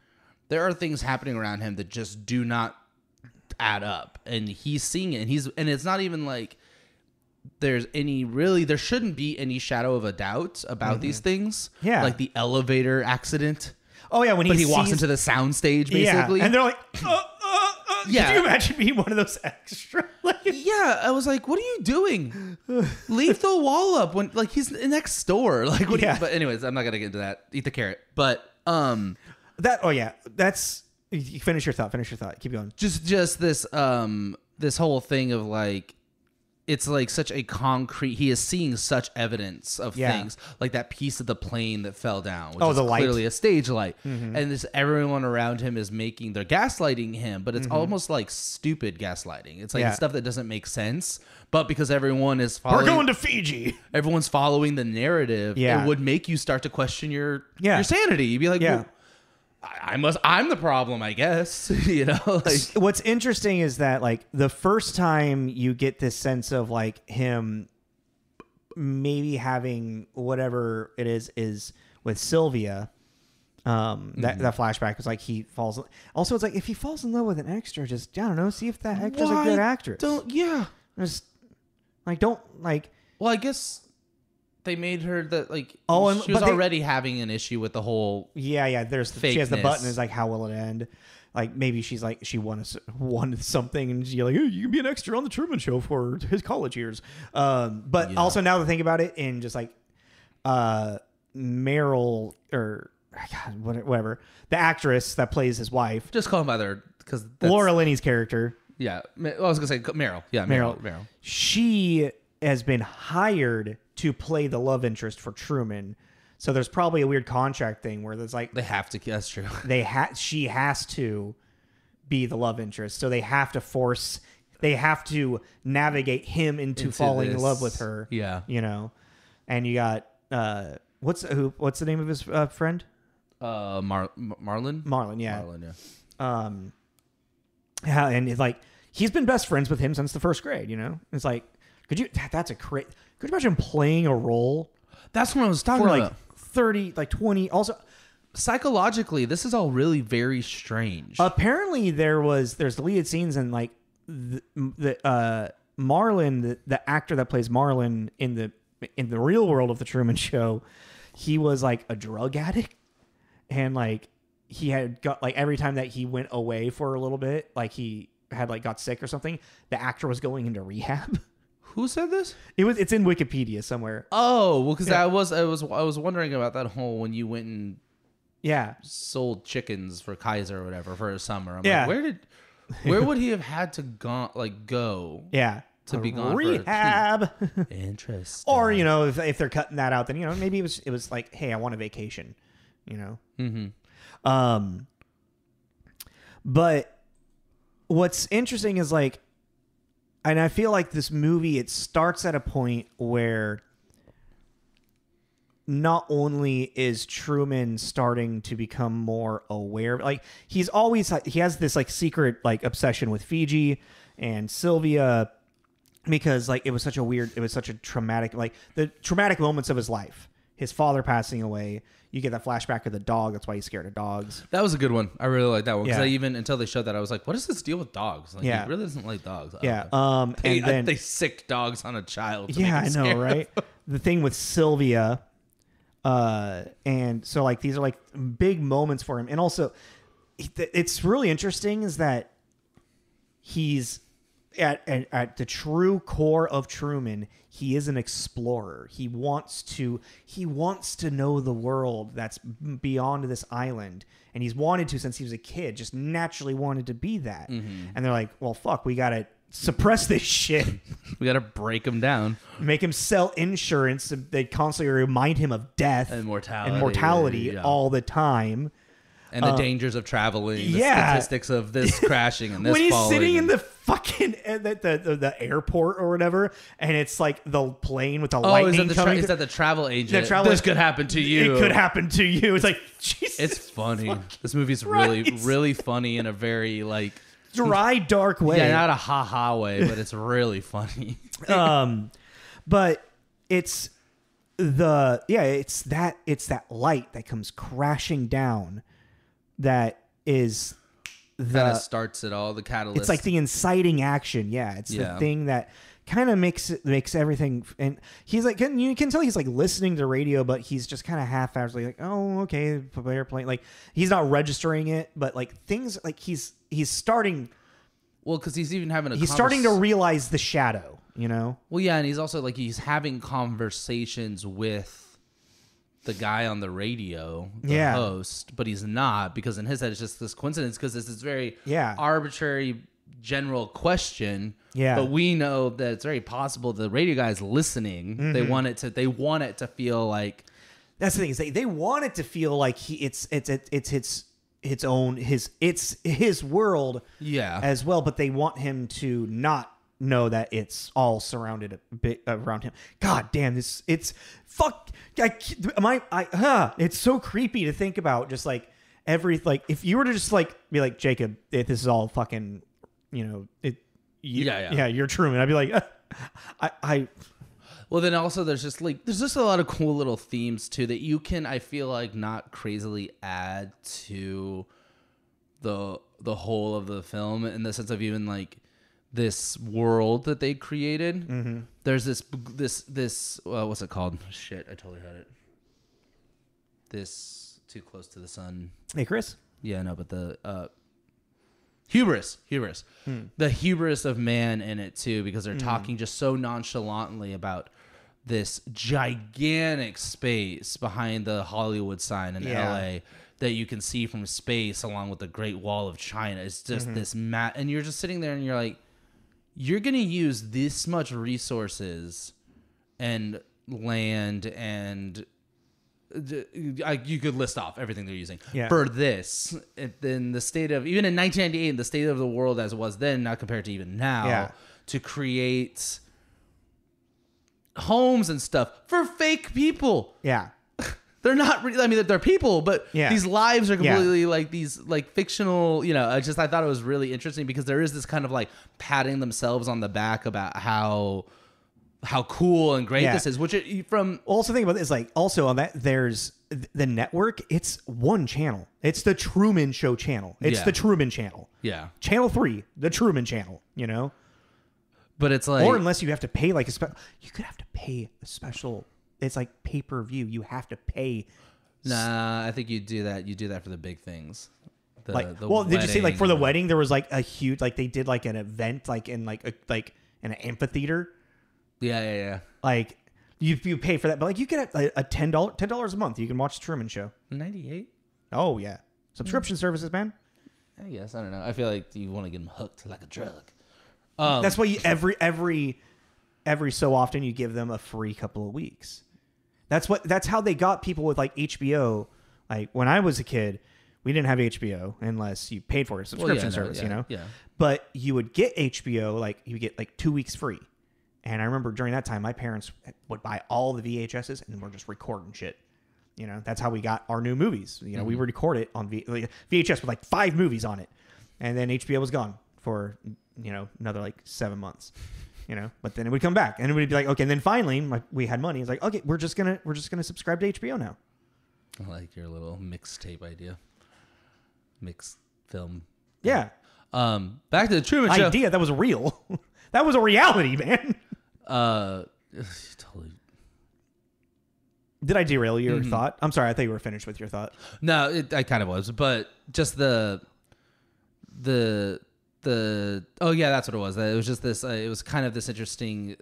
there are things happening around him that just do not add up, and he's seeing it, and it's not even like there shouldn't be any shadow of a doubt about these things. Yeah. Like the elevator accident. Oh yeah, when he walks into the sound stage, basically. Yeah. And they're like, yeah. Could you imagine being one of those extra? Yeah, I was like, what are you doing? Leave the wall up when he's next door. But anyways, I'm not gonna get into that. Eat the carrot. But that's you finish your thought. Keep going. Just this this whole thing of it's such a concrete. He is seeing such evidence of things, like that piece of the plane that fell down, which is the light. Clearly a stage light, and everyone around him is they're gaslighting him, but it's almost like stupid gaslighting. It's stuff that doesn't make sense, but because everyone is following, we're going to Fiji. Everyone's following the narrative. Yeah. It would make you start to question your sanity. You'd be like, well, I'm the problem, I guess. What's interesting is that the first time you get this sense of him maybe having whatever it is with Sylvia, that flashback was he falls. Also, it's if he falls in love with an extra, just I don't know, see if that extra's a good actress. Just well, I guess they made her that she was already having an issue with the whole there's fakeness. She has the button is how will it end, maybe she's she wanted something, and you're hey, you can be an extra on the Truman Show for his college years, but also now to think about it in just Meryl or whatever, the actress that plays his wife, just call him by their, because Laura Linney's character, I was gonna say Meryl, Meryl. She has been hired to play the love interest for Truman. So there's probably a weird contract thing where there's they have to. That's true. She has to be the love interest. So they have to navigate him into falling in love with her. Yeah. And you got, what's the name of his friend? Marlon. Marlon. Yeah. Marlon. Yeah. And it's he's been best friends with him since the first grade, It's could you imagine playing a role? That's what I was talking about. 30, 20. Also, psychologically, this is all really very strange. Apparently, there's deleted scenes and the Marlon, the actor that plays Marlon in the real world of the Truman Show, he was a drug addict, and he had got every time that he went away for a little bit, he had got sick or something, the actor was going into rehab. Who said this? It's in Wikipedia somewhere. Oh, well, because I was wondering about that whole when you went and sold chickens for Kaiser or whatever for a summer. I'm like, where would he have had to go? Yeah. To be gone rehab. Interesting. Or, if they're cutting that out, then, maybe it was like, hey, I want a vacation, Mm-hmm. But what's interesting is like, and I feel like this movie, it starts at a point where not only is Truman starting to become more aware, like he has this like secret like obsession with Fiji and Sylvia, because like it was such a traumatic, like the traumatic moments of his life, his father passing away. You get that flashback of the dog. That's why he's scared of dogs. That was a good one. I really like that one because until they showed that, I was like, what is this deal with dogs? Like, he really doesn't like dogs. And then they sick dogs on a child. I know, right? The thing with Sylvia, and so like these are like big moments for him, and also it's really interesting is that he's at the true core of Truman, he is an explorer. He wants to know the world that's beyond this island, and he's wanted to since he was a kid. Just naturally wanted to be that. Mm-hmm. And they're like, "Well, fuck, we gotta suppress this shit. We gotta break him down, make him sell insurance. They constantly remind him of death and mortality all the time." And the dangers of traveling, the statistics of this crashing and this when he's falling. sitting in the fucking the airport or whatever, and it's like the plane with the lightning coming. Is that the travel agent? This could happen to you. It could happen to you. It's like, Jesus. It's funny. This movie's really funny in a very like dry, dark way. Yeah, not a ha-ha way, but it's really funny. But it's that light that comes crashing down. That is kind of starts it all, the catalyst. It's like the inciting action. Yeah, it's the thing that kind of makes everything. And he's like, you can tell he's like listening to the radio, but he's just kind of half-assed, like, oh, okay, airplane. Like he's not registering it, but like things like he's starting. Well, because he's even having he's starting to realize the shadow. Well, yeah, and he's also like he's having conversations with the guy on the radio, the host, but he's not, because in his head it's just this coincidence because it's this very arbitrary general question. Yeah. But we know that it's very possible the radio guy is listening. Mm-hmm. They want it to feel like that's the thing is they want it to feel like it's his world as well, but they want him to not know that it's all surrounded a bit around him. God damn, it's so creepy to think about. Just like if you were to just like be like, Jacob, if this is all fucking, you're Truman. I'd be like, Well, then also there's just a lot of cool little themes too that you can, I feel like, not crazily add to the whole of the film in the sense of even like this world that they created. Mm-hmm. There's this what's it called? Shit, I totally had it. This Too Close to the Sun. Hey, Chris. Yeah, no, but the hubris. The hubris of man in it too, because they're talking just so nonchalantly about this gigantic space behind the Hollywood sign in LA that you can see from space, along with the Great Wall of China. It's just this and you're just sitting there and you're like, you're going to use this much resources and land and you could list off everything they're using for this. Then the state of, even in 1998, the state of the world as it was then, not compared to even now, to create homes and stuff for fake people. Yeah. They're not really, I mean, they're people, but these lives are completely like these like fictional, I thought it was really interesting because there is this kind of like patting themselves on the back about how cool and great this is, which also think about this, like also on that, there's the network. It's one channel. It's the Truman Show channel. It's the Truman channel. Yeah. Channel 3, the Truman channel, But it's like, or unless you have to pay like you could have to pay a special. It's like pay-per-view. You have to pay. Nah, I think you do that. You do that for the big things. Did you see like for the wedding there was like a huge, like they did like an event like in like an amphitheater, Yeah. Like you pay for that, but like you get a $10 a month. You can watch the Truman Show. 98. Oh yeah, subscription services, man. I guess I don't know. I feel like you want to get them hooked like a drug. That's why you, every so often you give them a free couple of weeks. That's how they got people with like HBO. Like when I was a kid, we didn't have HBO unless you paid for a subscription service, you know? Yeah. But you would get HBO, like you get like 2 weeks free. And I remember during that time, my parents would buy all the VHSs and we're just recording shit. You know, that's how we got our new movies. You know, we would record it on VHS with like 5 movies on it. And then HBO was gone for, you know, another like 7 months. You know, but then it would come back and it would be like, okay. And then finally we had money. It's like, okay, we're just going to subscribe to HBO now. I like your little mixtape idea. Mixed film. Yeah. Back to the Truman Show. Idea. That was real. That was a reality, man. Totally. Did I derail your thought? I'm sorry. I thought you were finished with your thought. No, I kind of was, but just the oh yeah, that's what it was. It was just this. It was kind of this interesting,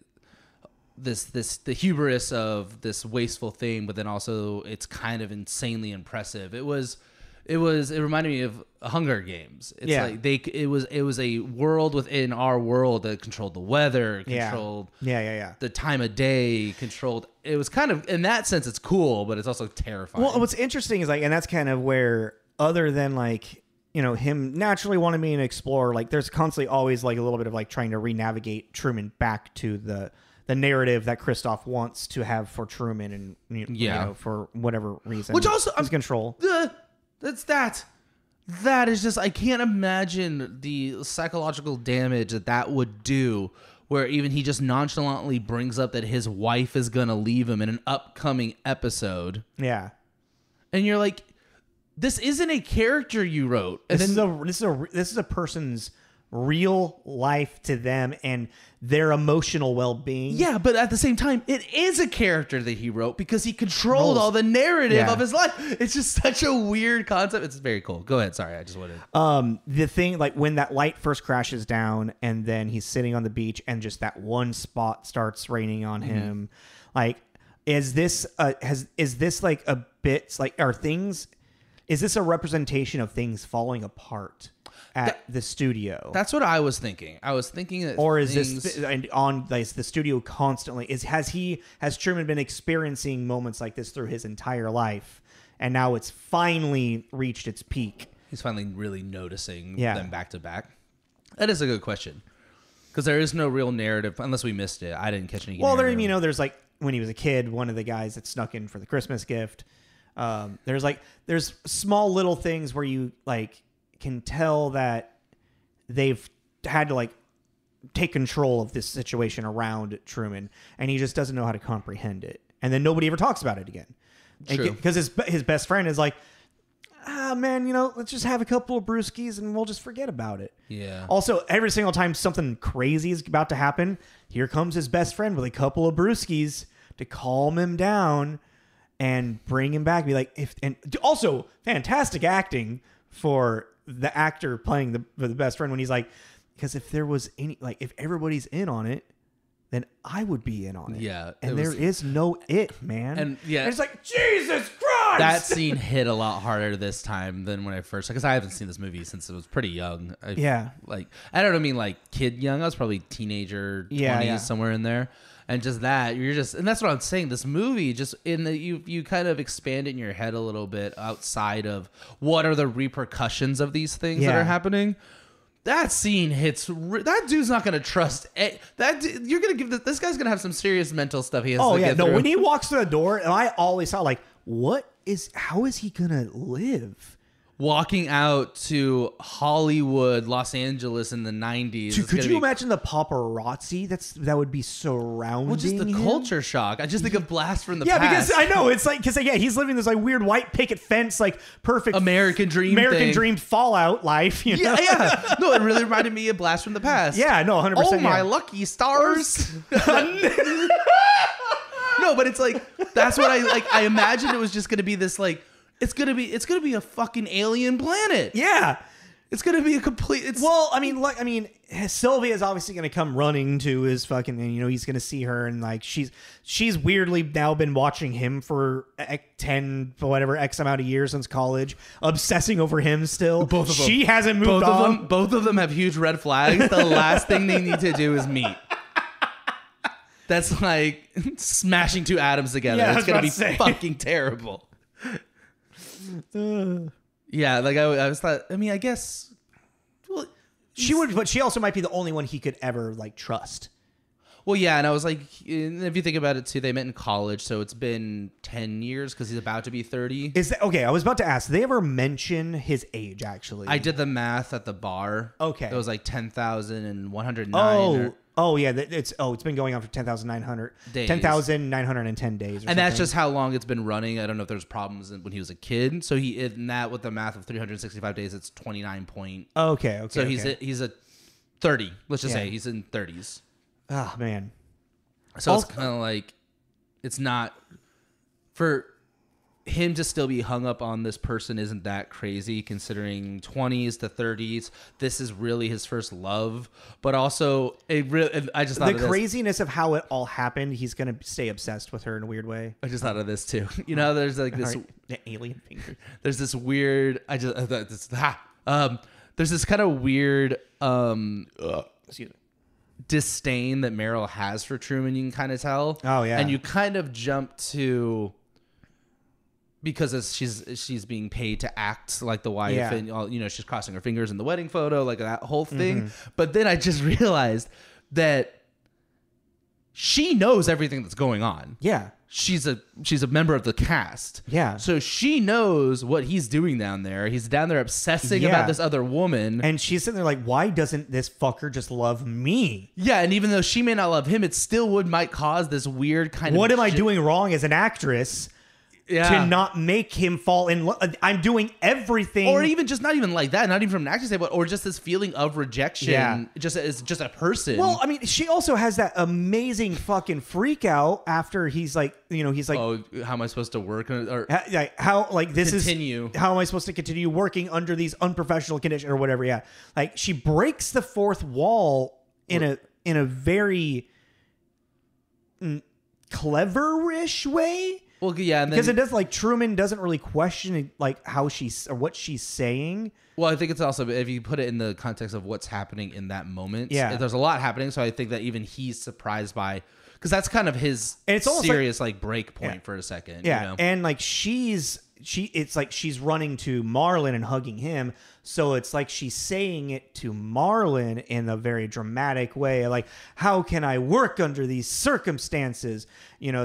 the hubris of this wasteful thing, but then also it's kind of insanely impressive. It reminded me of Hunger Games. It's like it was a world within our world that controlled the weather, controlled the time of day, controlled. It was kind of, in that sense, it's cool, but it's also terrifying. Well, what's interesting is like, and that's kind of where, other than like, you know, him naturally wanting me to explore, like there's constantly always like a little bit of like trying to re-navigate Truman back to the narrative that Christoph wants to have for Truman, and you know, for whatever reason, which also his control. That is just, I can't imagine the psychological damage that would do, where even he just nonchalantly brings up that his wife is gonna leave him in an upcoming episode. Yeah, and you're like, this isn't a character you wrote. And this is a person's real life to them and their emotional well-being. Yeah, but at the same time, it is a character that he wrote because he controlled all the narrative of his life. It's just such a weird concept. It's very cool. Go ahead. Sorry, I just wanted. The thing, like when that light first crashes down and then he's sitting on the beach and just that one spot starts raining on him, like, is this like a bit like, are things? Is this a representation of things falling apart at the studio? That's what I was thinking. I was thinking that, or is this on like, the studio constantly? Has Truman been experiencing moments like this through his entire life, and now it's finally reached its peak? He's finally really noticing them back to back. That is a good question, because there is no real narrative unless we missed it. I didn't catch any. Well, there's like when he was a kid, one of the guys that snuck in for the Christmas gift. There's small little things where you like can tell that they've had to like take control of this situation around Truman, and he just doesn't know how to comprehend it. And then nobody ever talks about it again. Because his best friend is like, man, you know, let's just have a couple of brewskis and we'll just forget about it. Yeah. Also, every single time something crazy is about to happen, here comes his best friend with a couple of brewskis to calm him down and bring him back. Be like, and also fantastic acting for the actor playing the best friend when he's like, because if there was any, like, if everybody's in on it, then I would be in on it. Yeah. And there is no it, man. And yeah, it's like, Jesus Christ! That scene hit a lot harder this time than when I first, because I haven't seen this movie since it was pretty young. Like, I don't mean like kid young. I was probably teenager, 20s, somewhere in there. And just that, and that's what I'm saying. This movie, just in the, you kind of expand it in your head a little bit outside of what are the repercussions of these things that are happening. That scene hits. That dude's not gonna trust you're gonna give this guy's gonna have some serious mental stuff. He has. Oh yeah, no. When he walks through the door, and I always thought like, how is he gonna live? Walking out to Hollywood, Los Angeles in the 90s. Dude, could you imagine the paparazzi that would be surrounding Well, just the him? culture shock. I just think of Blast from the Past. Yeah, because I know it's like he's living this like weird white picket fence, like perfect American dream Fallout life. You know? Yeah. No, it really reminded me of Blast from the Past. Yeah, no, 100%. Oh my lucky stars. No, but it's like that's what I imagined it was just going to be this like. It's gonna be a fucking alien planet. Yeah, It's gonna be a complete. Well, I mean, Sylvia's obviously gonna come running to his fucking, and, he's gonna see her, and like she's weirdly now been watching him for 10 whatever X amount of years since college, obsessing over him still. Both of them. She hasn't moved on. Both of them have huge red flags. The last thing they need to do is meet. That's like smashing two atoms together. Yeah, it's gonna be fucking terrible. Yeah, like I was thought. I mean, I guess. Well, she would, but she also might be the only one he could ever like trust. Well, yeah, and I was like, if you think about it too, they met in college, so it's been 10 years because he's about to be 30. Is that okay? I was about to ask. Did they ever mention his age? Actually, I did the math at the bar. Okay, it was like 10,109. Oh yeah, it's been going on for 10,910 days. And that's just how long it's been running. I don't know if there's problems when he was a kid. So in that with the math of 365 days, it's 29 point. Okay. So he's a 30. Let's just say he's in 30s. Oh man. So it's kind of like it's not for him to still be hung up on this person isn't that crazy considering 20s to 30s. This is really his first love, but also I just thought the craziness of how it all happened. He's gonna stay obsessed with her in a weird way. I just thought of this too. There's like this the alien finger. There's this weird. There's this kind of weird. Excuse me. Disdain that Meryl has for Truman. You can kind of tell. Oh yeah, and you kind of jump to. Because she's being paid to act like the wife, and she's crossing her fingers in the wedding photo, like that whole thing. Mm-hmm. But then I just realized that she knows everything that's going on. Yeah, she's a member of the cast. Yeah, so she knows what he's doing down there. He's down there obsessing about this other woman, and she's sitting there like, why doesn't this fucker just love me? Yeah, and even though she may not love him, it still might cause this weird kind of. What am I doing wrong as an actress? To not make him fall in love. I'm doing everything. Or even just not even like that, not even from an acting standpoint, or just this feeling of rejection just as just a person. Well, I mean, she also has that amazing fucking freak out after he's like, oh, how am I supposed to work? Or how, like, this continue. How am I supposed to continue working under these unprofessional conditions or whatever? Yeah. Like, she breaks the fourth wall in a very clever-ish way. Well, yeah, because it does, like, Truman doesn't really question like how she's or what she's saying. Well, I think it's also if you put it in the context of what's happening in that moment. Yeah, there's a lot happening, so I think that even he's surprised by because that's kind of his serious like break point for a second. Yeah, and like it's like she's running to Marlon and hugging him. So it's like she's saying it to Marlon in a very dramatic way. Like, how can I work under these circumstances?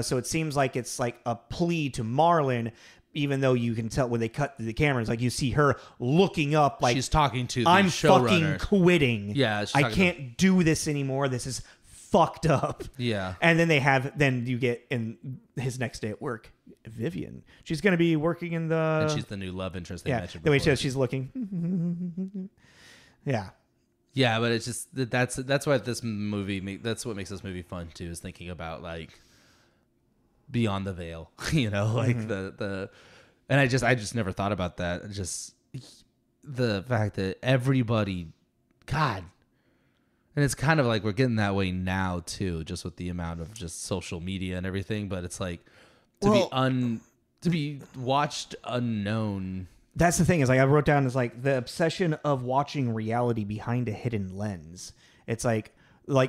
So it seems like it's like a plea to Marlon, even though you can tell when they cut the cameras, like you see her looking up like she's talking to the I'm showrunner. Fucking quitting. Yeah. I can't do this anymore. This is fucked up. Yeah. And then you get in his next day at work, Vivian. She's going to be working in the... And she's the new love interest they mentioned the way before. she's looking. Yeah. Yeah, but it's just... That's why this movie... That's what makes this movie fun, too, is thinking about, like, beyond the veil. Like the... And I just never thought about that. Just the fact that everybody... God... And it's kind of like we're getting that way now, too, just with the amount of just social media and everything. But it's like... to be watched unknown. That's the thing is like I wrote down is like the obsession of watching reality behind a hidden lens. It's like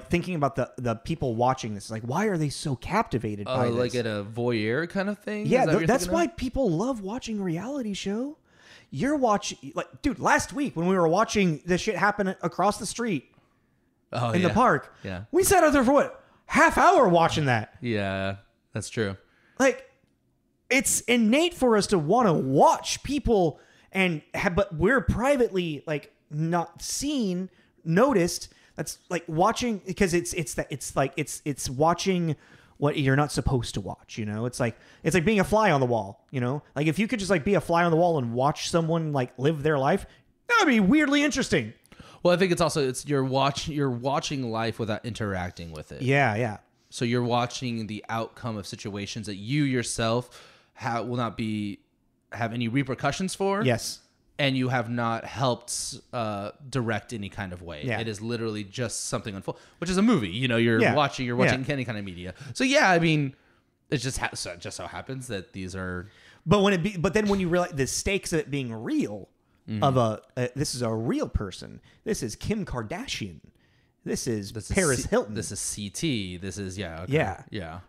thinking about the people watching this. Like, why are they so captivated by this? Like at a voyeur kind of thing? Yeah, that's why people love watching reality show. You're watching, like, dude, last week when we were watching this shit happen across the street in the park, we sat out there for what? Half hour watching that. Yeah, that's true. Like, it's innate for us to want to watch people but we're privately like not seen, noticed. That's like watching because it's watching what you're not supposed to watch. It's like being a fly on the wall. Like if you could just like be a fly on the wall and watch someone like live their life, that would be weirdly interesting. Well, I think it's you're watching life without interacting with it. Yeah. So you're watching the outcome of situations that you yourself will not have any repercussions for. Yes. and you have not helped direct any kind of way. Yeah. It is literally just something unfold, which is a movie. You know, you're watching any kind of media. So yeah, I mean, it just just so happens that these are. But then when you realize the stakes of it being real, this is a real person. This is Kim Kardashian. This is Paris Hilton. This is CT. This is yeah.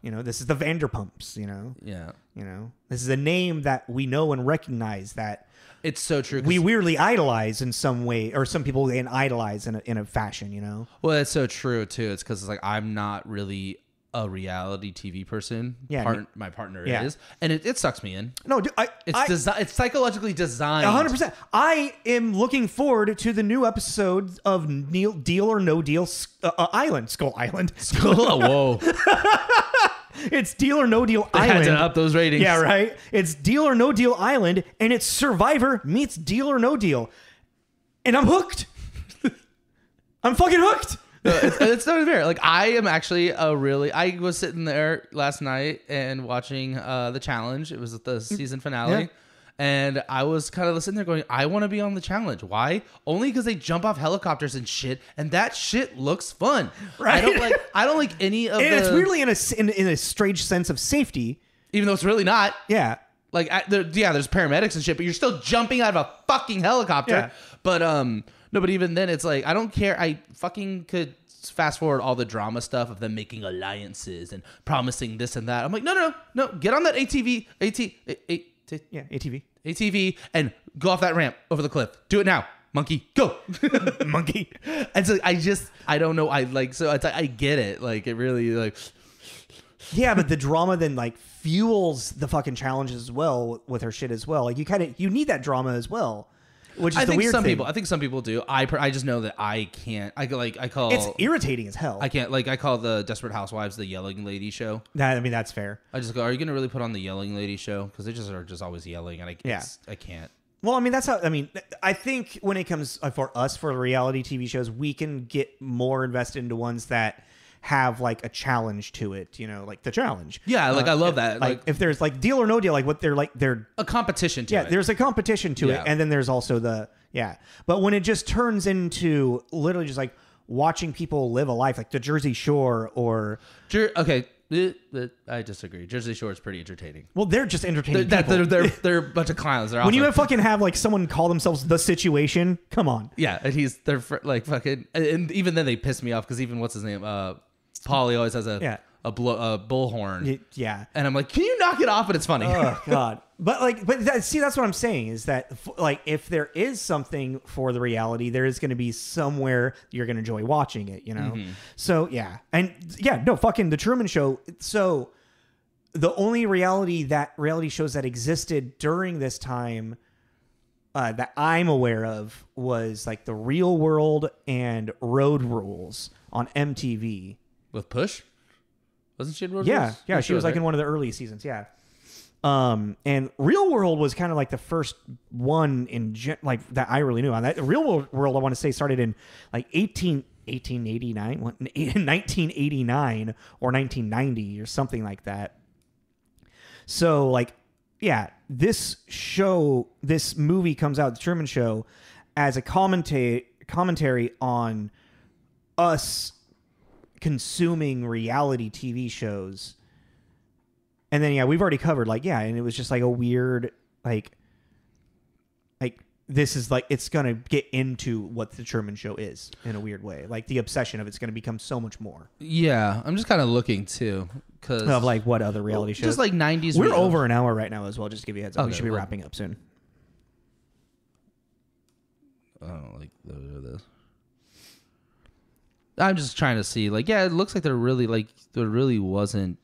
You know, this is the Vanderpumps. You know. Yeah. You know, this is a name that we know and recognize that. It's so true. We weirdly idolize in some way, or some people idolize in a fashion. You know. Well, it's so true too. It's because it's like I'm not really a reality TV person. Yeah, my partner is, and it sucks me in. No, dude, it's psychologically designed. 100%. I am looking forward to the new episode of Deal or No Deal Island, Skull Island. Whoa. It's Deal or No Deal Island. Had to up those ratings. Yeah, right. It's Deal or No Deal Island, and it's Survivor meets Deal or No Deal, and I'm hooked. I'm fucking hooked. It's not fair. Like I am actually I was sitting there last night and watching the challenge. It was the season finale. Yeah. And I was kind of sitting there going, I want to be on the challenge. Why? Only because they jump off helicopters and shit, and that shit looks fun. Right? I don't like any of and it's weirdly in a strange sense of safety, even though it's really not. Yeah. Like there's paramedics and shit, but you're still jumping out of a fucking helicopter. Yeah. But no, but even then, it's like I don't care. I fucking could fast forward all the drama stuff of them making alliances and promising this and that. I'm like, no, get on that ATV, ATV, and go off that ramp over the cliff. Do it now, monkey, go, monkey. And so I don't know. I get it. Like it really like. Yeah, but the drama then like fuels the fucking challenges as well with her shit as well. Like you need that drama as well. Which is I the think weird some thing. people. I think some people do. I just know that I can't. I call. It's irritating as hell. I can't. I call the Desperate Housewives the yelling lady show. I mean, that's fair. I just go, are you going to really put on the yelling lady show? Because they are just always yelling, and I can't. Well, I mean, that's how. I mean, I think when it comes for us for reality TV shows, we can get more invested into ones that have like a challenge to it, you know, like the challenge. Yeah, I love that. Like if there's like Deal or No Deal, like what they're a competition to it. Yeah, there's a competition to it, and then there's also but when it just turns into literally just like watching people live a life, like the Jersey Shore or okay. I disagree. Jersey Shore is pretty entertaining. Well, they're just entertaining. They're a bunch of clowns. They're when you fucking have like someone call themselves The Situation, come on. Yeah, and they're like fucking, and even then they piss me off because even what's his name, Paulie always has a bullhorn. Yeah, and I'm like, can you knock it off? But it's funny. Oh God. But that's what I'm saying is that like if there is something for the reality, there is going to be somewhere you're going to enjoy watching it, you know. So fucking the Truman Show. So the only reality shows that existed during this time that I'm aware of was like The Real World and Road Rules on MTV with Push. Wasn't she in Road Rules? Yeah, she was like in one of the early seasons. Yeah. And Real World was kind of like the first one like that I really knew on that. Real World, I want to say, started in like 1989 or 1990 or something like that. So like, yeah, this movie comes out, The Truman Show, as a commentary on us consuming reality TV shows. And then, we've already covered, and it was just like a weird, like this is like, it's going to get into what the Truman Show is in a weird way. Like the obsession of it's going to become so much more. Yeah. I'm just kind of looking too. Cause of like what other reality shows. Just like 90s. We're over an hour right now as well. Just to give you a heads up. Okay, we should be wrapping up soon. I don't like this. I'm just trying to see, it looks like there really wasn't.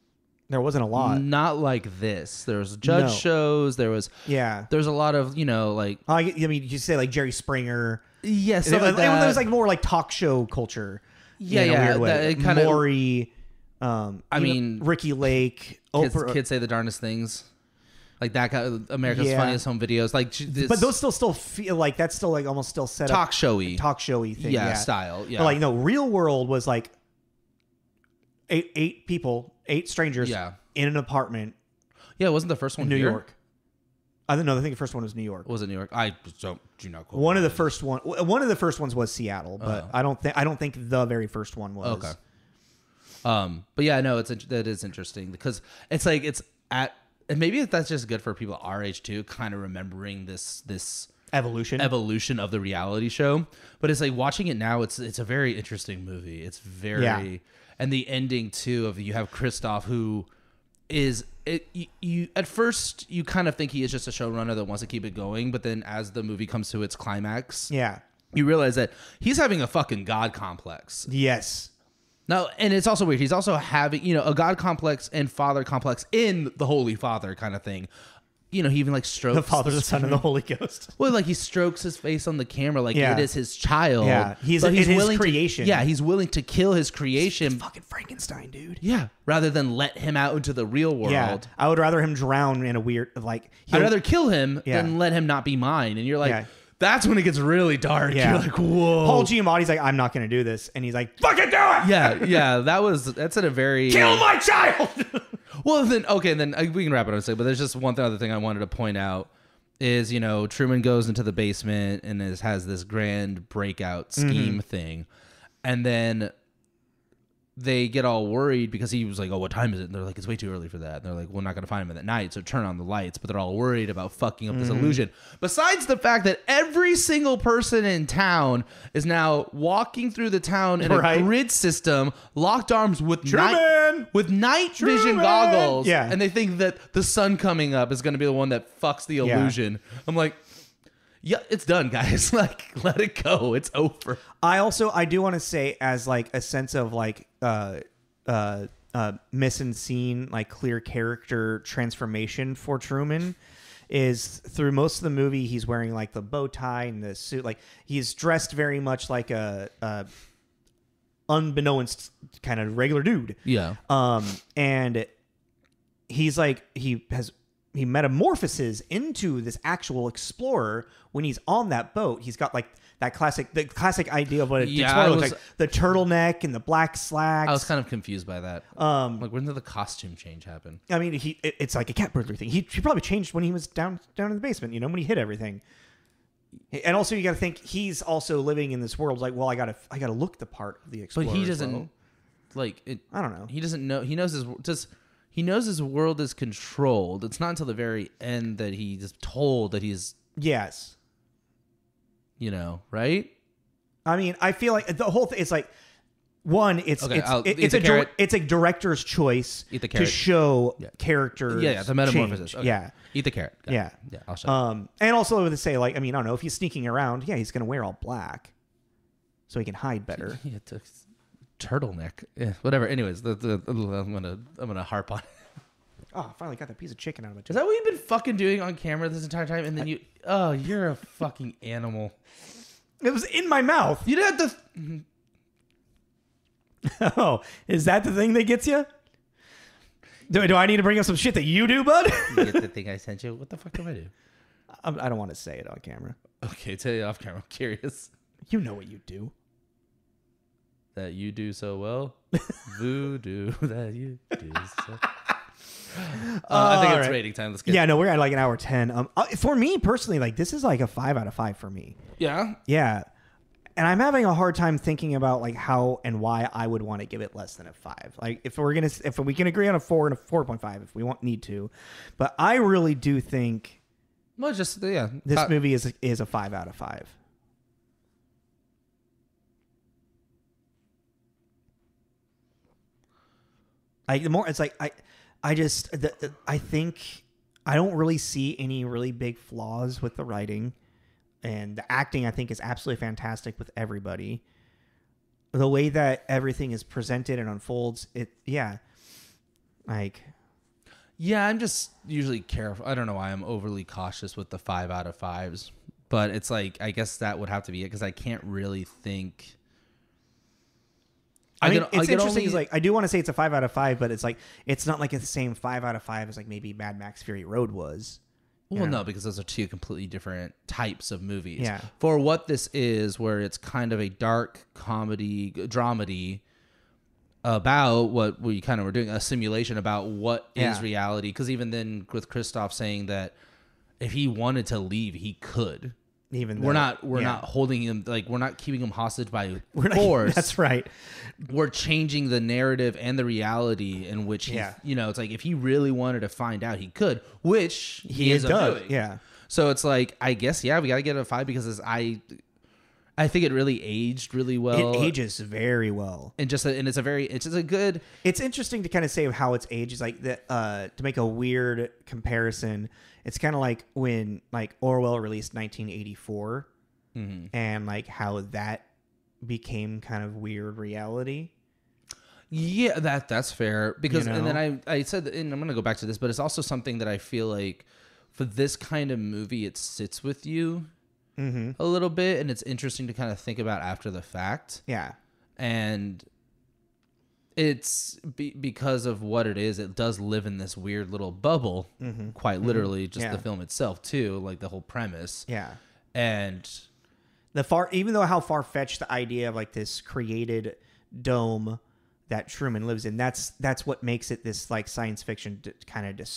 There wasn't a lot. Not like this. There was judge shows. There was There's a lot of I mean, you say like Jerry Springer. Yes, It was like more like talk show culture. Yeah, in a weird way. It kinda, Maury. I mean, Ricky Lake. Kids say the darndest things. Like that guy, America's Funniest Home Videos. Like this, but those still feel like that's still like almost still set talk up showy thing. Yeah, style. Yeah, but like no, Real World was like eight people, 8 strangers in an apartment. Yeah, it wasn't the first one in New here? York. I don't know. I think the first one was New York. Was it New York? I do not quote. One of the first ones was Seattle, but I don't think the very first one was. Okay. But yeah, no, that is interesting because it's like and maybe that's just good for people our age too, kind of remembering this evolution of the reality show. But it's like watching it now, it's a very interesting movie. It's very and the ending too of you have Christoph who is you at first you kind of think he is just a showrunner that wants to keep it going, but then as the movie comes to its climax, you realize that he's having a fucking god complex. Yes. Now, and it's also weird. He's also having, a God complex and father complex in the Holy Father kind of thing. He even like strokes the Father, the Son, and the Holy Ghost. Well, like he strokes his face on the camera like it is his child. Yeah, he's his creation. He's willing to kill his creation. It's fucking Frankenstein, dude. Yeah, rather than let him out into the real world. Yeah, I would rather him drown in a weird I'd rather kill him than let him not be mine. And you're like. That's when it gets really dark. Yeah. You're like, whoa. Paul Giamatti's like, I'm not going to do this. And he's like, fucking do it. Yeah. That's at a very... Kill my child! Well, then we can wrap it up in a second. But there's just one other thing I wanted to point out is, Truman goes into the basement and has this grand breakout scheme thing. And then they get all worried because he was like, oh, what time is it? And they're like, it's way too early for that. And they're like, we're not going to find him at night, so turn on the lights. But they're all worried about fucking up this illusion. Besides the fact that every single person in town is now walking through the town in a grid system, locked arms with night vision goggles. Yeah. And they think that the sun coming up is going to be the one that fucks the illusion. I'm like... Yeah, it's done, guys. Like, let it go. It's over. I do want to say, as like a sense of like mise scene, like clear character transformation for Truman, is through most of the movie he's wearing like the bow tie and the suit. Like he's dressed very much like a unbeknownst kind of regular dude. Yeah. And he's like he metamorphoses into this actual explorer when he's on that boat. He's got like the classic idea of what an explorer looks like. The turtleneck and the black slacks. I was kind of confused by that. Like, when did the costume change happen? I mean, it's like a cat burglar thing. He probably changed when he was down in the basement, when he hit everything. And also you got to think he's also living in this world. Like, well, I got to look the part of the explorer. But he doesn't like it. I don't know. He doesn't know. He knows his world is controlled. It's not until the very end that he's told that he's... Yes. Right? I mean, I feel like the whole thing is like, one, it's a director's choice to show characters. Yeah, the metamorphosis. Okay. Yeah. Eat the carrot. Yeah. Yeah, I'll show and also to say, like, I mean, I don't know, if he's sneaking around, he's going to wear all black so he can hide better. Yeah, turtleneck. Yeah, whatever. Anyways, I'm gonna harp on it. Oh, I finally got that piece of chicken out of my tooth. Is that what you've been fucking doing on camera this entire time? And then you're a fucking animal. It was in my mouth. You didn't have to. Oh, is that the thing that gets you? Do I need to bring up some shit that you do, bud? You get the thing I sent you? What the fuck do I do? I don't want to say it on camera. Okay, tell you off camera. I'm curious. You know what you do. That you do so well. Voodoo that you do so. I think it's rating time. Let's get. Yeah, no, we're at like an hour 10. For me personally, like this is like a 5 out of 5 for me. Yeah. Yeah, and I'm having a hard time thinking about like how and why I would want to give it less than a 5. Like if we can agree on a 4 and a 4.5 if we need to, but I really do think. Well, this movie is a 5 out of 5. I think I don't really see any really big flaws with the writing, and the acting I think is absolutely fantastic with everybody. The way that everything is presented and unfolds, I'm just usually careful. I don't know why I'm overly cautious with the 5 out of 5s, but it's like I guess that would have to be it because I can't really think. I mean, it's interesting. It's like I do want to say it's a 5 out of 5, but it's like it's not like the same 5 out of 5 as like maybe Mad Max Fury Road was. Well, no, because those are two completely different types of movies. Yeah. For what this is, where it's kind of a dark comedy, dramedy about what we kind of were doing, a simulation about what is reality. Because even then, with Christoph saying that if he wanted to leave, he could. Even we're not holding him, like, we're not keeping him hostage by force. That's right. We're changing the narrative and the reality in which he, it's like if he really wanted to find out, he could, which he ends up doing. Yeah. So it's like, I guess, we got to get a 5 because I think it really aged really well. It ages very well, and it's just a good. It's interesting to kind of say how it's aged. Is like that to make a weird comparison. It's kind of like when like Orwell released 1984, and like how that became kind of weird reality. Yeah, that's fair because, and then I said, and I'm gonna go back to this, but it's also something that I feel like for this kind of movie, it sits with you a little bit, and it's interesting to kind of think about after the fact. Yeah, and it's because of what it is. It does live in this weird little bubble, quite literally, just the film itself too, like the whole premise. Yeah, and even though how far-fetched the idea of like this created dome that Truman lives in, that's what makes it this like science fiction kind of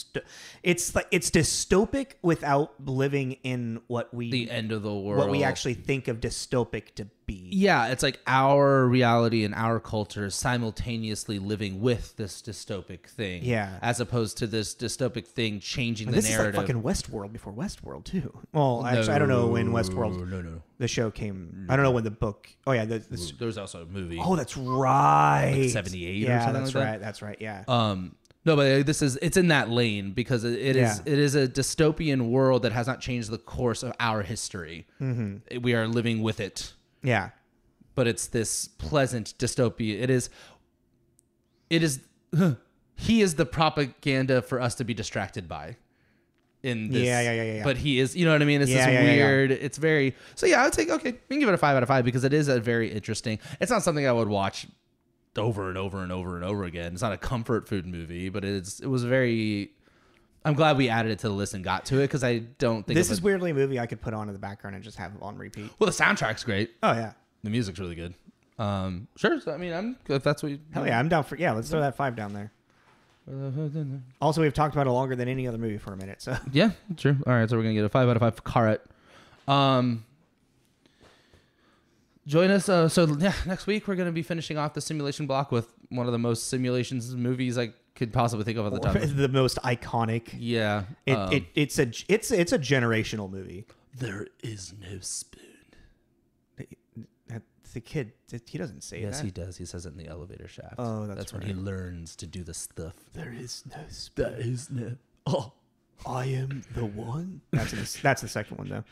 it's like it's dystopic without living in the end of the world, what we actually think of dystopic to be. Yeah, it's like our reality and our culture is simultaneously living with this dystopic thing. Yeah, as opposed to this dystopic thing changing the this narrative. This is like fucking Westworld before Westworld too. Well, actually, I don't know when Westworld. No. The show came. I don't know when the book. Oh yeah, there was also a movie. Oh, that's right. Like 78 yeah, or something that's like right. that. That's right. Yeah. No, but it's in that lane because it is a dystopian world that has not changed the course of our history. We are living with it. Yeah. But it's this pleasant dystopia. It is. He is the propaganda for us to be distracted by. In this, yeah. But he is, you know what I mean? It's this weird. Yeah. It's very. So yeah, I would say okay. We can give it a 5 out of 5 because it is a very interesting. It's not something I would watch over and over and over and over again. It's not a comfort food movie, but it was very. I'm glad we added it to the list and got to it because I don't think this is weirdly a movie I could put on in the background and just have on repeat. Well, the soundtrack's great. Oh yeah, the music's really good. Sure. So, I mean, if that's what you. Hell yeah, I'm down for. Yeah, let's throw that 5 down there. Also, we've talked about it longer than any other movie for a minute. So yeah, true. All right, so we're gonna get a 5 out of 5 for Carrey. Join us. Next week we're gonna be finishing off the simulation block with one of the most simulations movies I could possibly think of at the time. The most iconic. Yeah, it's a generational movie. There is no spoon. The kid, he doesn't say that. Yes, he does. He says it in the elevator shaft. Oh, that's when he learns to do the stuff. There is no spoon. There is no. Oh, I am the one. That's the second one though.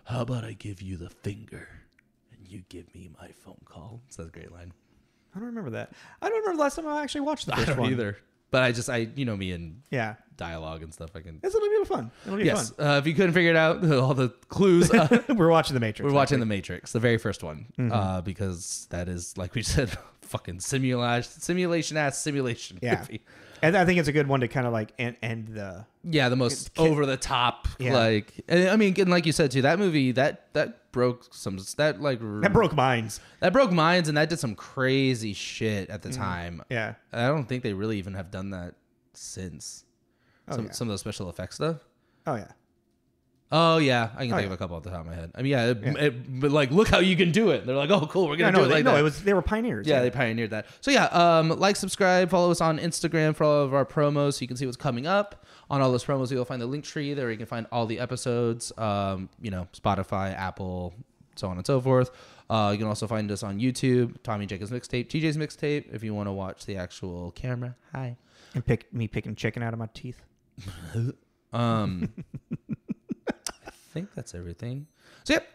How about I give you the finger and you give me my phone call? That's a great line. I don't remember that. I don't remember the last time I actually watched the first one. I don't either. But I you know me and dialogue and stuff. It'll be fun. It'll be fun. If you couldn't figure it out, all the clues. We're watching The Matrix. We're watching The Matrix, the very first one, because that is, like we said, fucking simulation movie. And I think it's a good one to kind of like end the the most over the top like. And I mean, and like you said too, that movie that broke broke minds. That broke minds, and that did some crazy shit at the time. Yeah, I don't think they really even have done that since. Some of the special effects stuff. Oh yeah, I can think of a couple off the top of my head. I mean, but like, look how you can do it. They're like, oh, cool, we're gonna do it like that. They were pioneers. Yeah, they pioneered that. So like, subscribe, follow us on Instagram for all of our promos, so you can see what's coming up. On all those promos, you'll find the link tree there. You can find all the episodes. Spotify, Apple, so on and so forth. You can also find us on YouTube, Tommy Jacobs Mixtape, TJ's Mixtape, if you want to watch the actual camera. Hi. And me picking chicken out of my teeth. I think that's everything. So yep.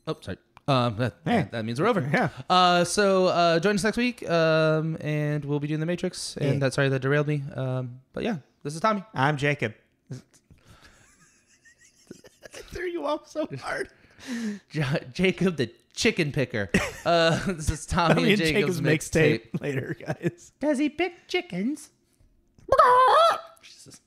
Oh, sorry. That means we're over. Yeah. So join us next week, and we'll be doing The Matrix. And that derailed me. But yeah, this is Tommy. I'm Jacob. I threw you off so hard. Jacob the chicken picker. This is Tommy and Jacob's Mixtape. Later, guys. Does he pick chickens? Jesus.